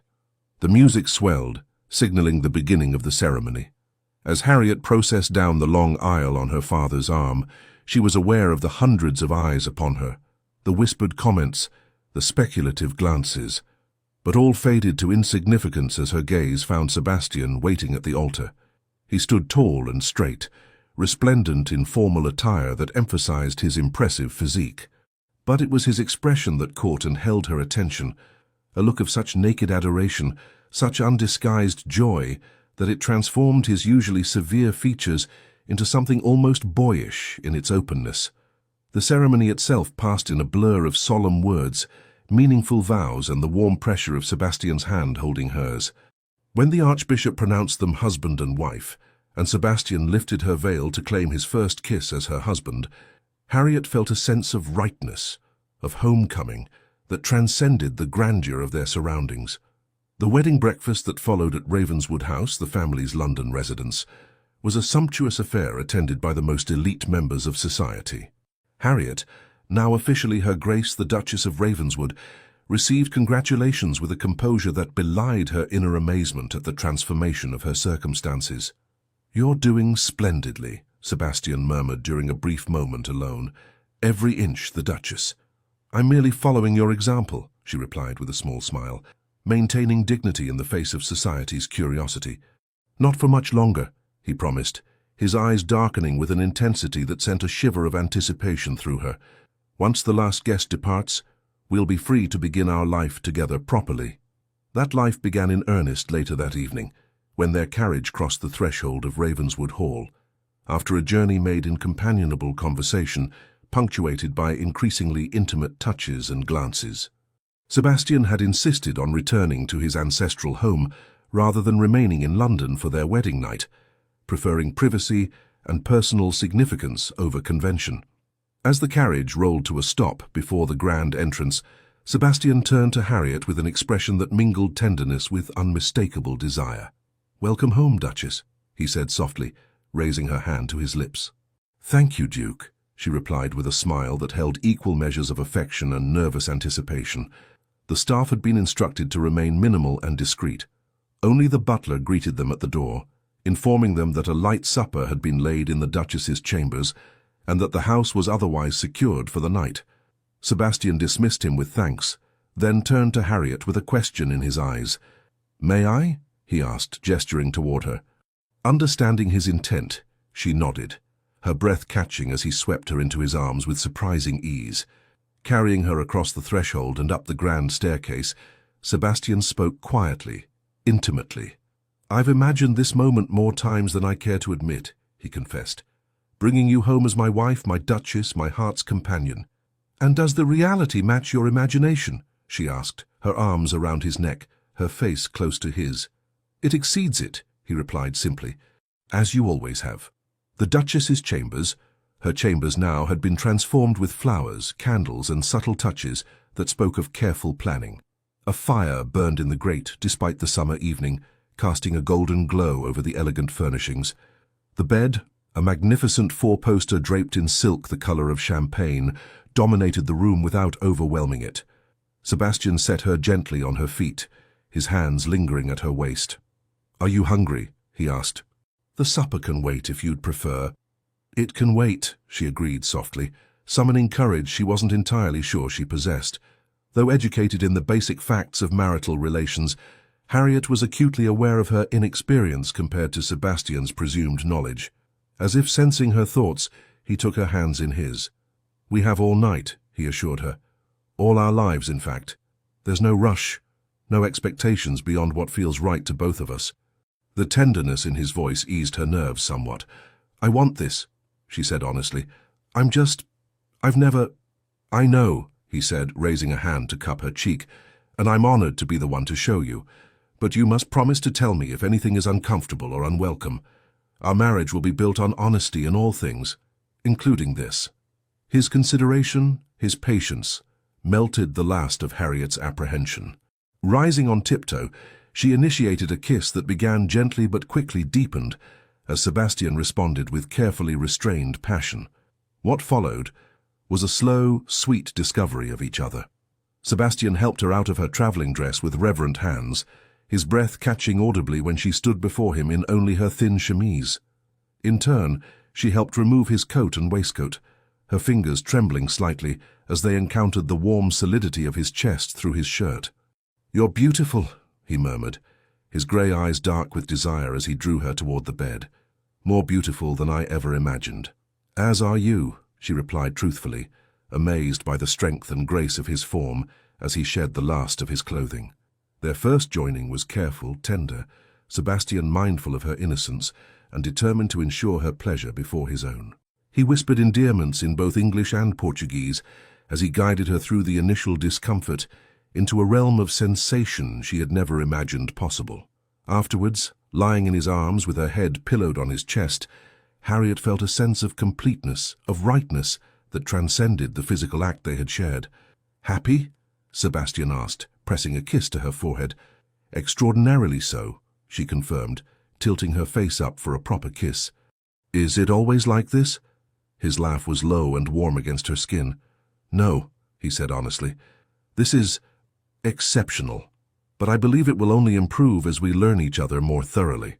Speaker 1: The music swelled, signaling the beginning of the ceremony. As Harriet processed down the long aisle on her father's arm, she was aware of the hundreds of eyes upon her, the whispered comments, the speculative glances, but all faded to insignificance as her gaze found Sebastian waiting at the altar. He stood tall and straight, resplendent in formal attire that emphasized his impressive physique. But it was his expression that caught and held her attention, a look of such naked adoration, such undisguised joy, that it transformed his usually severe features into something almost boyish in its openness. The ceremony itself passed in a blur of solemn words, meaningful vows, and the warm pressure of Sebastian's hand holding hers. When the Archbishop pronounced them husband and wife, and Sebastian lifted her veil to claim his first kiss as her husband, Harriet felt a sense of rightness, of homecoming, that transcended the grandeur of their surroundings. The wedding breakfast that followed at Ravenswood House, the family's London residence, was a sumptuous affair attended by the most elite members of society. Harriet, now officially Her Grace the Duchess of Ravenswood, received congratulations with a composure that belied her inner amazement at the transformation of her circumstances. "You're doing splendidly," Sebastian murmured during a brief moment alone. "Every inch the Duchess." "I'm merely following your example," she replied with a small smile, maintaining dignity in the face of society's curiosity. "Not for much longer," he promised, his eyes darkening with an intensity that sent a shiver of anticipation through her. "Once the last guest departs, we'll be free to begin our life together properly." That life began in earnest later that evening, when their carriage crossed the threshold of Ravenswood Hall, after a journey made in companionable conversation, punctuated by increasingly intimate touches and glances. Sebastian had insisted on returning to his ancestral home rather than remaining in London for their wedding night, preferring privacy and personal significance over convention. As the carriage rolled to a stop before the grand entrance, Sebastian turned to Harriet with an expression that mingled tenderness with unmistakable desire. "Welcome home, Duchess," he said softly, raising her hand to his lips. "Thank you, Duke," she replied with a smile that held equal measures of affection and nervous anticipation. The staff had been instructed to remain minimal and discreet. Only the butler greeted them at the door, informing them that a light supper had been laid in the Duchess's chambers and that the house was otherwise secured for the night. Sebastian dismissed him with thanks, then turned to Harriet with a question in his eyes. "May I?" he asked, gesturing toward her. Understanding his intent, she nodded, her breath catching as he swept her into his arms with surprising ease. Carrying her across the threshold and up the grand staircase, Sebastian spoke quietly, intimately. "I've imagined this moment more times than I care to admit," he confessed. "Bringing you home as my wife, my Duchess, my heart's companion." "And does the reality match your imagination?" she asked, her arms around his neck, her face close to his. "It exceeds it," he replied simply, "as you always have. The Duchess's chambers, Her chambers now had been transformed with flowers, candles, and subtle touches that spoke of careful planning. A fire burned in the grate despite the summer evening, casting a golden glow over the elegant furnishings. The bed, a magnificent four-poster draped in silk the color of champagne, dominated the room without overwhelming it. Sebastian set her gently on her feet, his hands lingering at her waist. "Are you hungry?" he asked. "The supper can wait if you'd prefer." "It can wait," she agreed softly, summoning courage she wasn't entirely sure she possessed. Though educated in the basic facts of marital relations, Harriet was acutely aware of her inexperience compared to Sebastian's presumed knowledge. As if sensing her thoughts, he took her hands in his. "We have all night," he assured her. "All our lives, in fact. There's no rush, no expectations beyond what feels right to both of us." The tenderness in his voice eased her nerves somewhat. "I want this," she said honestly. I've never—" "I know," he said, raising a hand to cup her cheek, "and I'm honored to be the one to show you. But you must promise to tell me if anything is uncomfortable or unwelcome. Our marriage will be built on honesty in all things, including this." His consideration, his patience, melted the last of Harriet's apprehension. Rising on tiptoe, she initiated a kiss that began gently but quickly deepened, as Sebastian responded with carefully restrained passion. What followed was a slow, sweet discovery of each other. Sebastian helped her out of her traveling dress with reverent hands, his breath catching audibly when she stood before him in only her thin chemise. In turn, she helped remove his coat and waistcoat, her fingers trembling slightly as they encountered the warm solidity of his chest through his shirt. "You're beautiful," he murmured, his grey eyes dark with desire as he drew her toward the bed. "More beautiful than I ever imagined." "As are you," she replied truthfully, amazed by the strength and grace of his form as he shed the last of his clothing. Their first joining was careful, tender, Sebastian mindful of her innocence and determined to ensure her pleasure before his own. He whispered endearments in both English and Portuguese as he guided her through the initial discomfort into a realm of sensation she had never imagined possible. Afterwards, lying in his arms with her head pillowed on his chest, Harriet felt a sense of completeness, of rightness, that transcended the physical act they had shared. "Happy?" Sebastian asked, pressing a kiss to her forehead. "Extraordinarily so," she confirmed, tilting her face up for a proper kiss. "Is it always like this?" His laugh was low and warm against her skin. "No," he said honestly. "This is exceptional, but I believe it will only improve as we learn each other more thoroughly."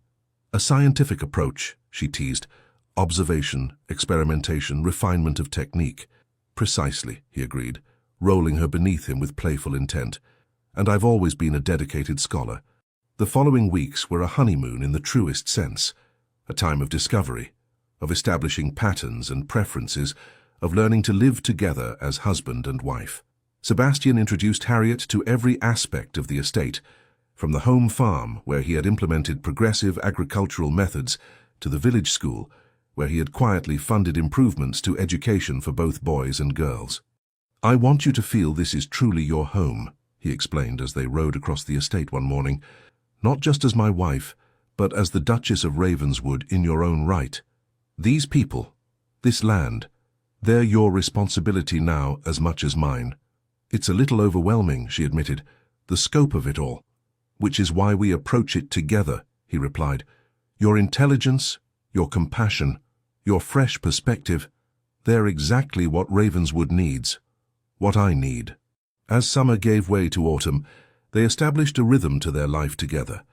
Speaker 1: "A scientific approach," she teased. "Observation, experimentation, refinement of technique." "Precisely," he agreed, rolling her beneath him with playful intent. "And I've always been a dedicated scholar." The following weeks were a honeymoon in the truest sense, a time of discovery, of establishing patterns and preferences, of learning to live together as husband and wife. Sebastian introduced Harriet to every aspect of the estate, from the home farm, where he had implemented progressive agricultural methods, to the village school, where he had quietly funded improvements to education for both boys and girls. "I want you to feel this is truly your home," he explained as they rode across the estate one morning. "Not just as my wife, but as the Duchess of Ravenswood in your own right. These people, this land, they're your responsibility now as much as mine." "It's a little overwhelming," she admitted, "the scope of it all." "Which is why we approach it together," he replied. "Your intelligence, your compassion, your fresh perspective, they're exactly what Ravenswood needs, what I need." As summer gave way to autumn, they established a rhythm to their life together.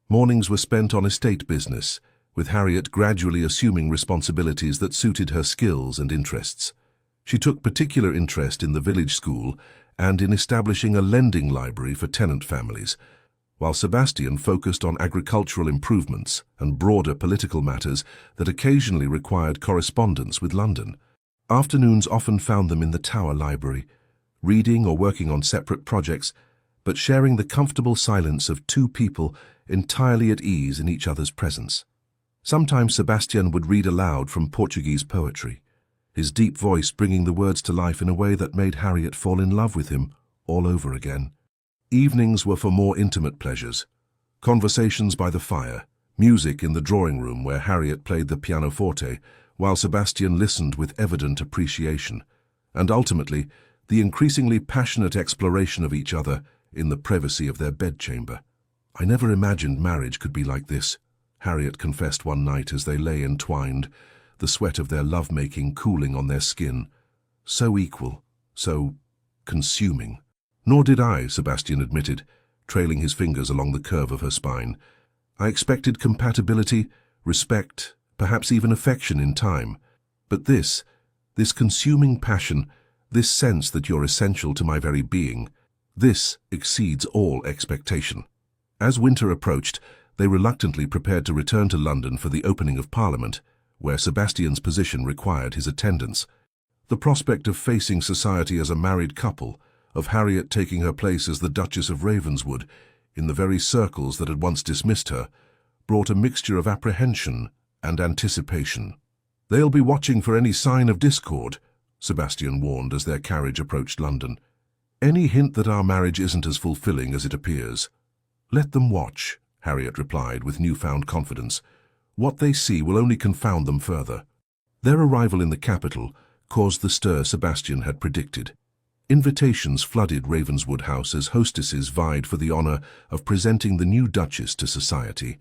Speaker 1: Mornings were spent on estate business, with Harriet gradually assuming responsibilities that suited her skills and interests. She took particular interest in the village school and in establishing a lending library for tenant families, while Sebastian focused on agricultural improvements and broader political matters that occasionally required correspondence with London. Afternoons often found them in the Tower Library, reading or working on separate projects, but sharing the comfortable silence of two people entirely at ease in each other's presence. Sometimes Sebastian would read aloud from Portuguese poetry, his deep voice bringing the words to life in a way that made Harriet fall in love with him all over again. Evenings were for more intimate pleasures, conversations by the fire, music in the drawing room where Harriet played the pianoforte, while Sebastian listened with evident appreciation, and ultimately the increasingly passionate exploration of each other in the privacy of their bedchamber. "I never imagined marriage could be like this," Harriet confessed one night as they lay entwined, the sweat of their lovemaking cooling on their skin. "So equal, so consuming." "Nor did I," Sebastian admitted, trailing his fingers along the curve of her spine. "I expected compatibility, respect, perhaps even affection in time. But this consuming passion, this sense that you're essential to my very being, this exceeds all expectation." As winter approached, they reluctantly prepared to return to London for the opening of Parliament, where Sebastian's position required his attendance. The prospect of facing society as a married couple, of Harriet taking her place as the Duchess of Ravenswood, in the very circles that had once dismissed her, brought a mixture of apprehension and anticipation. "They'll be watching for any sign of discord," Sebastian warned as their carriage approached London. "Any hint that our marriage isn't as fulfilling as it appears." "Let them watch," Harriet replied with newfound confidence. "What they see will only confound them further." Their arrival in the capital caused the stir Sebastian had predicted. Invitations flooded Ravenswood House as hostesses vied for the honor of presenting the new Duchess to society.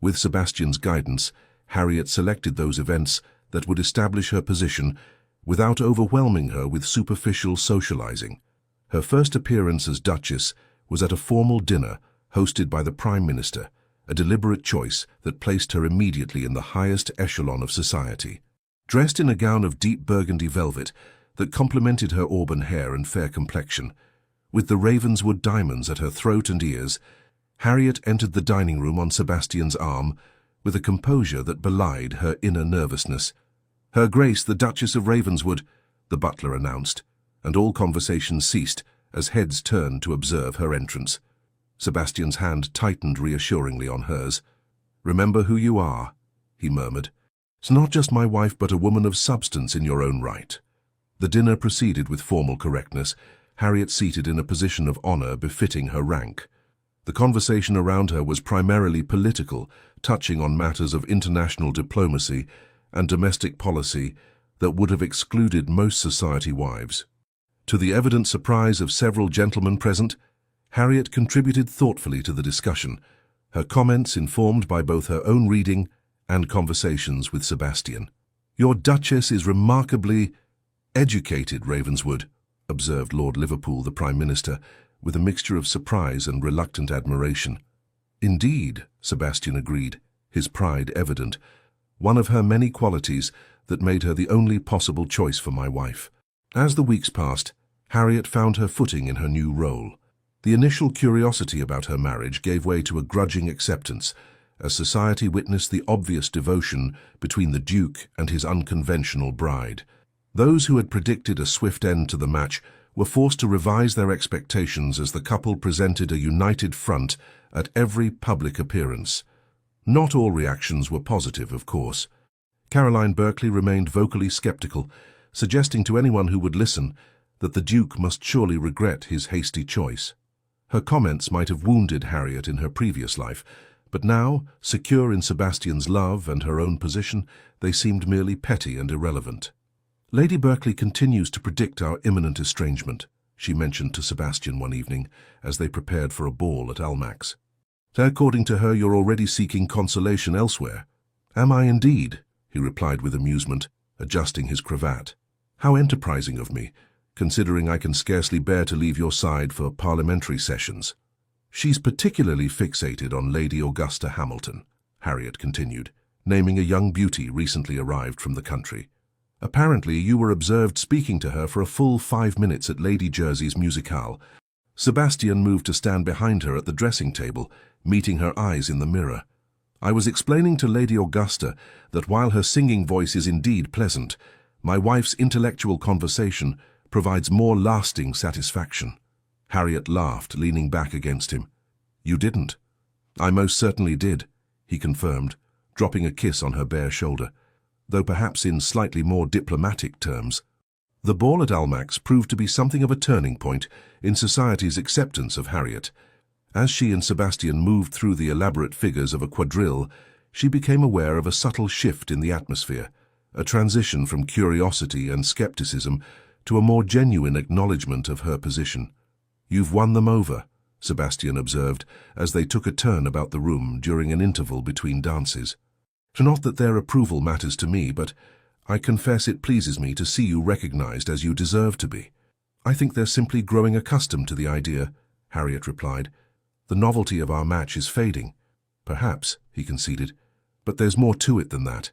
Speaker 1: With Sebastian's guidance, Harriet selected those events that would establish her position without overwhelming her with superficial socializing. Her first appearance as Duchess was at a formal dinner hosted by the Prime Minister, a deliberate choice that placed her immediately in the highest echelon of society. Dressed in a gown of deep burgundy velvet that complemented her auburn hair and fair complexion, with the Ravenswood diamonds at her throat and ears, Harriet entered the dining room on Sebastian's arm with a composure that belied her inner nervousness. "Her Grace, the Duchess of Ravenswood," the butler announced, and all conversation ceased as heads turned to observe her entrance. Sebastian's hand tightened reassuringly on hers. "Remember who you are," he murmured. "It's not just my wife but a woman of substance in your own right." The dinner proceeded with formal correctness, Harriet seated in a position of honor befitting her rank. The conversation around her was primarily political, touching on matters of international diplomacy and domestic policy that would have excluded most society wives. To the evident surprise of several gentlemen present, Harriet contributed thoughtfully to the discussion, her comments informed by both her own reading and conversations with Sebastian. "Your Duchess is remarkably educated, Ravenswood," observed Lord Liverpool, the Prime Minister, with a mixture of surprise and reluctant admiration. "Indeed," Sebastian agreed, his pride evident, "one of her many qualities that made her the only possible choice for my wife." As the weeks passed, Harriet found her footing in her new role. The initial curiosity about her marriage gave way to a grudging acceptance, as society witnessed the obvious devotion between the Duke and his unconventional bride. Those who had predicted a swift end to the match were forced to revise their expectations as the couple presented a united front at every public appearance. Not all reactions were positive, of course. Caroline Berkeley remained vocally skeptical, suggesting to anyone who would listen that the Duke must surely regret his hasty choice. Her comments might have wounded Harriet in her previous life, but now, secure in Sebastian's love and her own position, they seemed merely petty and irrelevant. "Lady Berkeley continues to predict our imminent estrangement," she mentioned to Sebastian one evening as they prepared for a ball at Almack's. "According to her, you're already seeking consolation elsewhere." "Am I indeed?" he replied with amusement, adjusting his cravat. "How enterprising of me, considering I can scarcely bear to leave your side for parliamentary sessions." "She's particularly fixated on Lady Augusta Hamilton," Harriet continued, naming a young beauty recently arrived from the country. "Apparently you were observed speaking to her for a full 5 minutes at Lady Jersey's musicale." Sebastian moved to stand behind her at the dressing table, meeting her eyes in the mirror. "I was explaining to Lady Augusta that while her singing voice is indeed pleasant, my wife's intellectual conversation provides more lasting satisfaction." Harriet laughed, leaning back against him. "You didn't." "I most certainly did," he confirmed, dropping a kiss on her bare shoulder, though perhaps in slightly more diplomatic terms. The ball at Almack's proved to be something of a turning point in society's acceptance of Harriet. As she and Sebastian moved through the elaborate figures of a quadrille, she became aware of a subtle shift in the atmosphere, a transition from curiosity and skepticism to a more genuine acknowledgement of her position. "You've won them over," Sebastian observed as they took a turn about the room during an interval between dances. "Not that their approval matters to me, but I confess it pleases me to see you recognized as you deserve to be." "I think they're simply growing accustomed to the idea," Harriet replied. "The novelty of our match is fading." "Perhaps," he conceded, "but there's more to it than that.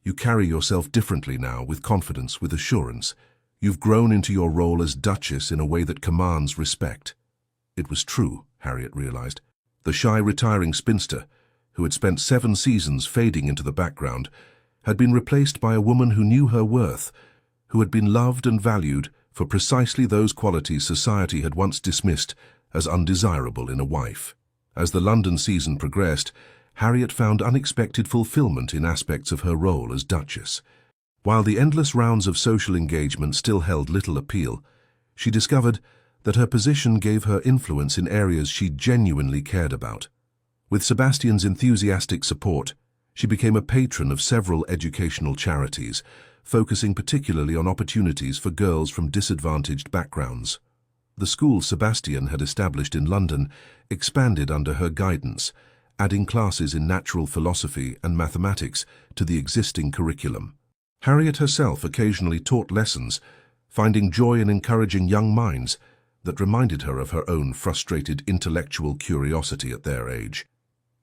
Speaker 1: You carry yourself differently now, with confidence, with assurance. You've grown into your role as Duchess in a way that commands respect." It was true, Harriet realized. The shy retiring spinster, who had spent 7 seasons fading into the background, had been replaced by a woman who knew her worth, who had been loved and valued for precisely those qualities society had once dismissed as undesirable in a wife. As the London season progressed, Harriet found unexpected fulfillment in aspects of her role as Duchess. While the endless rounds of social engagement still held little appeal, she discovered that her position gave her influence in areas she genuinely cared about. With Sebastian's enthusiastic support, she became a patron of several educational charities, focusing particularly on opportunities for girls from disadvantaged backgrounds. The school Sebastian had established in London expanded under her guidance, adding classes in natural philosophy and mathematics to the existing curriculum. Harriet herself occasionally taught lessons, finding joy in encouraging young minds that reminded her of her own frustrated intellectual curiosity at their age.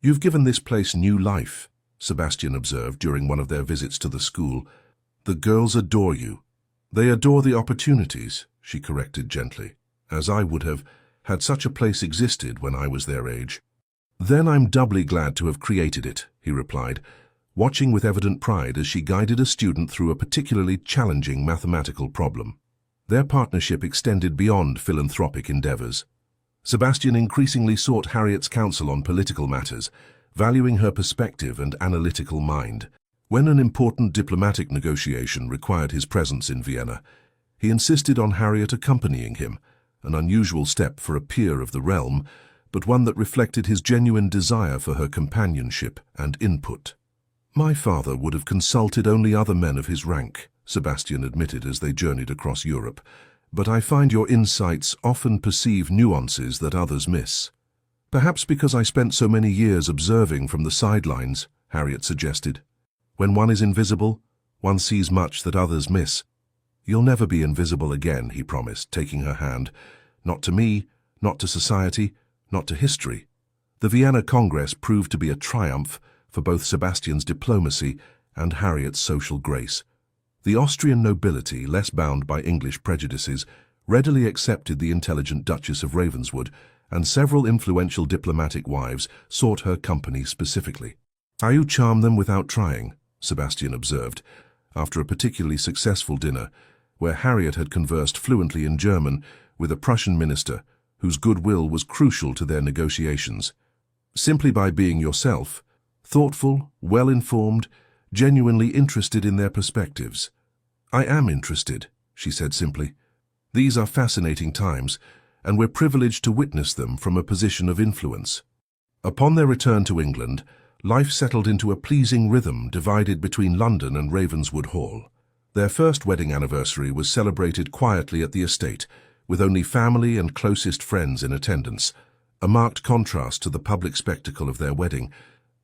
Speaker 1: "You've given this place new life," Sebastian observed during one of their visits to the school. "The girls adore you." "They adore the opportunities," she corrected gently, "as I would have, had such a place existed when I was their age." "Then I'm doubly glad to have created it," he replied, watching with evident pride as she guided a student through a particularly challenging mathematical problem. Their partnership extended beyond philanthropic endeavors. Sebastian increasingly sought Harriet's counsel on political matters, valuing her perspective and analytical mind. When an important diplomatic negotiation required his presence in Vienna, he insisted on Harriet accompanying him, an unusual step for a peer of the realm, but one that reflected his genuine desire for her companionship and input. "My father would have consulted only other men of his rank," Sebastian admitted as they journeyed across Europe, "but I find your insights often perceive nuances that others miss." "Perhaps because I spent so many years observing from the sidelines," Harriet suggested. "When one is invisible, one sees much that others miss." "You'll never be invisible again," he promised, taking her hand. "Not to me, not to society, not to history." The Vienna Congress proved to be a triumph for both Sebastian's diplomacy and Harriet's social grace. The Austrian nobility, less bound by English prejudices, readily accepted the intelligent Duchess of Ravenswood, and several influential diplomatic wives sought her company specifically. "How you charm them without trying," Sebastian observed, after a particularly successful dinner, where Harriet had conversed fluently in German with a Prussian minister whose goodwill was crucial to their negotiations. "Simply by being yourself, thoughtful, well-informed, genuinely interested in their perspectives." "I am interested," she said simply. "These are fascinating times, and we're privileged to witness them from a position of influence." Upon their return to England, life settled into a pleasing rhythm divided between London and Ravenswood Hall. Their first wedding anniversary was celebrated quietly at the estate, with only family and closest friends in attendance, a marked contrast to the public spectacle of their wedding,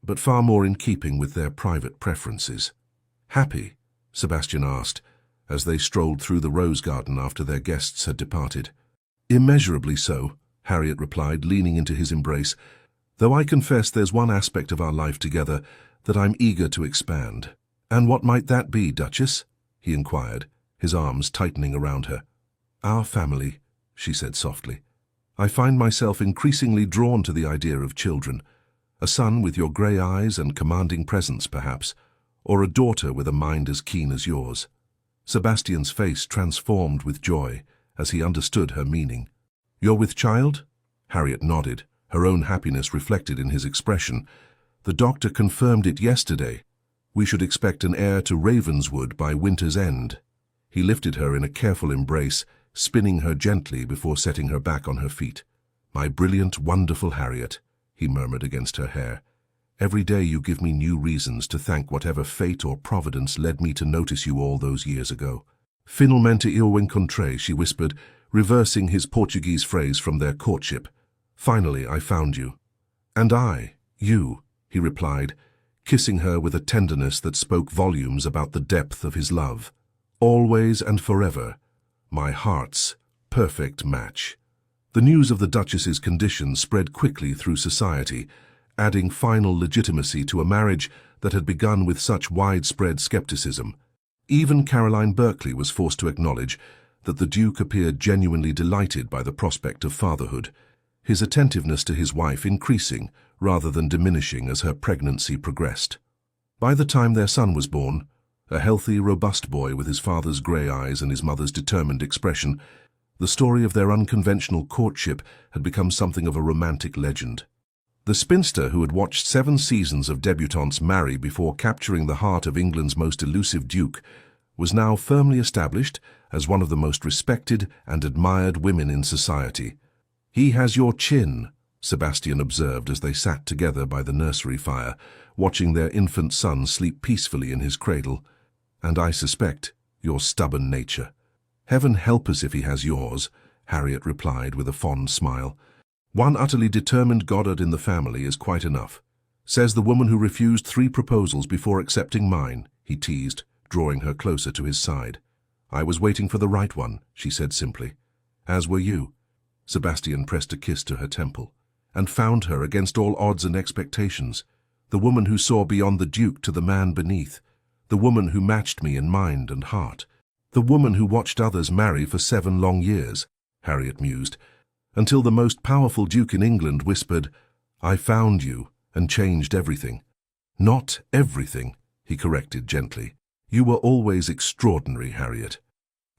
Speaker 1: but far more in keeping with their private preferences. "Happy?" Sebastian asked, as they strolled through the rose garden after their guests had departed. "Immeasurably so," Harriet replied, leaning into his embrace, "though I confess there's one aspect of our life together that I'm eager to expand." "And what might that be, Duchess?" he inquired, his arms tightening around her. "Our family," she said softly. "I find myself increasingly drawn to the idea of children. A son with your grey eyes and commanding presence, perhaps, or a daughter with a mind as keen as yours." Sebastian's face transformed with joy as he understood her meaning. "You're with child?" Harriet nodded, her own happiness reflected in his expression. "The doctor confirmed it yesterday. We should expect an heir to Ravenswood by winter's end." He lifted her in a careful embrace, spinning her gently before setting her back on her feet. "My brilliant, wonderful Harriet," he murmured against her hair. Every day you give me new reasons to thank whatever fate or providence led me to notice you all those years ago. Finalmente eu encontrei, she whispered, reversing his Portuguese phrase from their courtship. Finally, I found you. And I, you, he replied, kissing her with a tenderness that spoke volumes about the depth of his love. Always and forever, my heart's perfect match. The news of the Duchess's condition spread quickly through society, adding final legitimacy to a marriage that had begun with such widespread skepticism. Even Caroline Berkeley was forced to acknowledge that the Duke appeared genuinely delighted by the prospect of fatherhood, his attentiveness to his wife increasing rather than diminishing as her pregnancy progressed. By the time their son was born, a healthy, robust boy with his father's grey eyes and his mother's determined expression, the story of their unconventional courtship had become something of a romantic legend. The spinster who had watched 7 seasons of debutantes marry before capturing the heart of England's most elusive duke was now firmly established as one of the most respected and admired women in society. "He has your chin," Sebastian observed as they sat together by the nursery fire, watching their infant son sleep peacefully in his cradle. "And I suspect your stubborn nature." "Heaven help us if he has yours," Harriet replied with a fond smile. "One utterly determined Goddard in the family is quite enough. Says the woman who refused 3 proposals before accepting mine," he teased, drawing her closer to his side. "I was waiting for the right one," she said simply. "As were you." Sebastian pressed a kiss to her temple, and found her against all odds and expectations, the woman who saw beyond the Duke to the man beneath, the woman who matched me in mind and heart, the woman who watched others marry for 7 long years, Harriet mused, until the most powerful Duke in England whispered, "I found you and changed everything." "Not everything," he corrected gently. "You were always extraordinary, Harriet.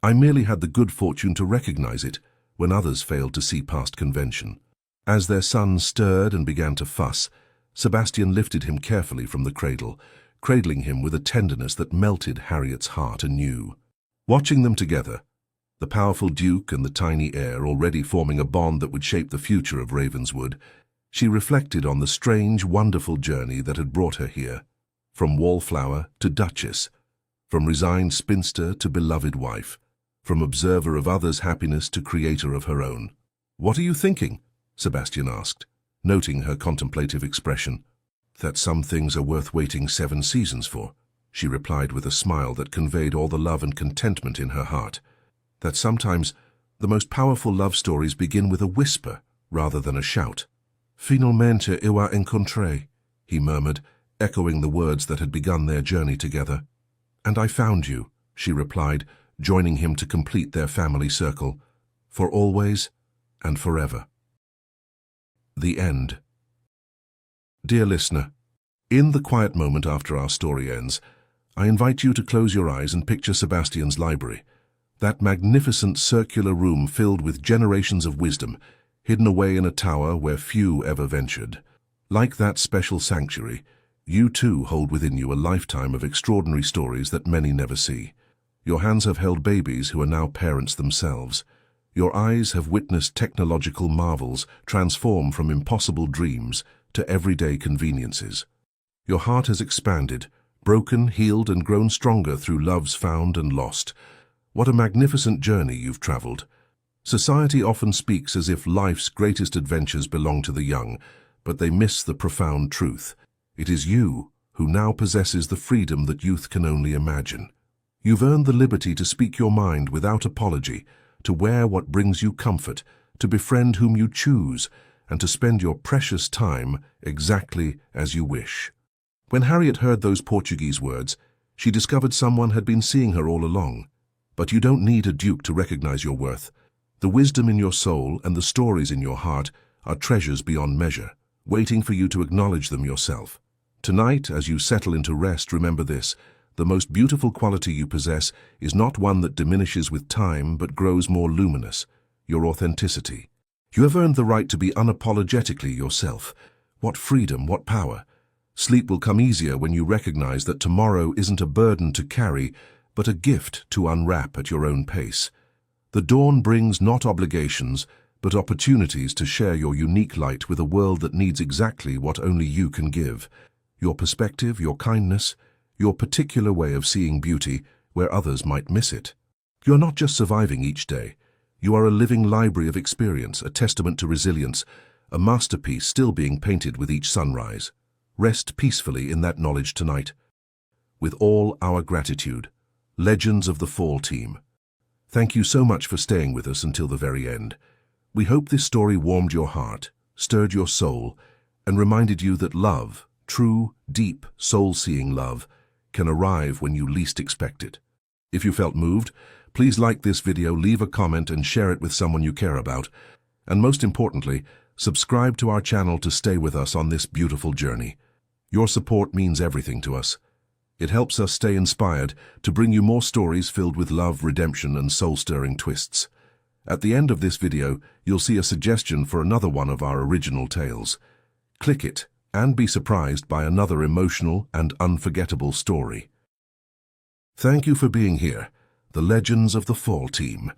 Speaker 1: I merely had the good fortune to recognize it when others failed to see past convention." As their son stirred and began to fuss, Sebastian lifted him carefully from the cradle, cradling him with a tenderness that melted Harriet's heart anew. Watching them together, the powerful Duke and the tiny heir already forming a bond that would shape the future of Ravenswood, she reflected on the strange, wonderful journey that had brought her here, from wallflower to duchess, from resigned spinster to beloved wife, from observer of others' happiness to creator of her own. "What are you thinking?" Sebastian asked, noting her contemplative expression. "That some things are worth waiting 7 seasons for," she replied with a smile that conveyed all the love and contentment in her heart. "That sometimes the most powerful love stories begin with a whisper rather than a shout." "Finalmente eu a encontrei," he murmured, echoing the words that had begun their journey together. "And I found you," she replied, joining him to complete their family circle, "for always and forever." The end. Dear listener, in the quiet moment after our story ends, I invite you to close your eyes and picture Sebastian's library, that magnificent circular room filled with generations of wisdom, hidden away in a tower where few ever ventured. Like that special sanctuary, you too hold within you a lifetime of extraordinary stories that many never see. Your hands have held babies who are now parents themselves. Your eyes have witnessed technological marvels transform from impossible dreams to everyday conveniences. Your heart has expanded, broken, healed, and grown stronger through loves found and lost. What a magnificent journey you've traveled. Society often speaks as if life's greatest adventures belong to the young, but they miss the profound truth. It is you who now possesses the freedom that youth can only imagine. You've earned the liberty to speak your mind without apology, to wear what brings you comfort, to befriend whom you choose, and to spend your precious time exactly as you wish. When Harriet heard those Portuguese words, she discovered someone had been seeing her all along. But you don't need a duke to recognize your worth. The wisdom in your soul and the stories in your heart are treasures beyond measure, waiting for you to acknowledge them yourself. Tonight, as you settle into rest, remember this: the most beautiful quality you possess is not one that diminishes with time but grows more luminous, your authenticity. You have earned the right to be unapologetically yourself. What freedom, what power. Sleep will come easier when you recognize that tomorrow isn't a burden to carry, but a gift to unwrap at your own pace. The dawn brings not obligations, but opportunities to share your unique light with a world that needs exactly what only you can give. your perspective, your kindness, your particular way of seeing beauty where others might miss it. You're not just surviving each day. You are a living library of experience, a testament to resilience, a masterpiece still being painted with each sunrise. Rest peacefully in that knowledge tonight. With all our gratitude, Legends of the Fall team. Thank you so much for staying with us until the very end. We hope this story warmed your heart, stirred your soul, and reminded you that love, true, deep, soul-seeing love, can arrive when you least expect it. If you felt moved, please like this video, leave a comment and share it with someone you care about. And most importantly, subscribe to our channel to stay with us on this beautiful journey. Your support means everything to us. It helps us stay inspired to bring you more stories filled with love, redemption, and soul-stirring twists. At the end of this video, you'll see a suggestion for another one of our original tales. Click it and be surprised by another emotional and unforgettable story. Thank you for being here, the Legends of the Fall team.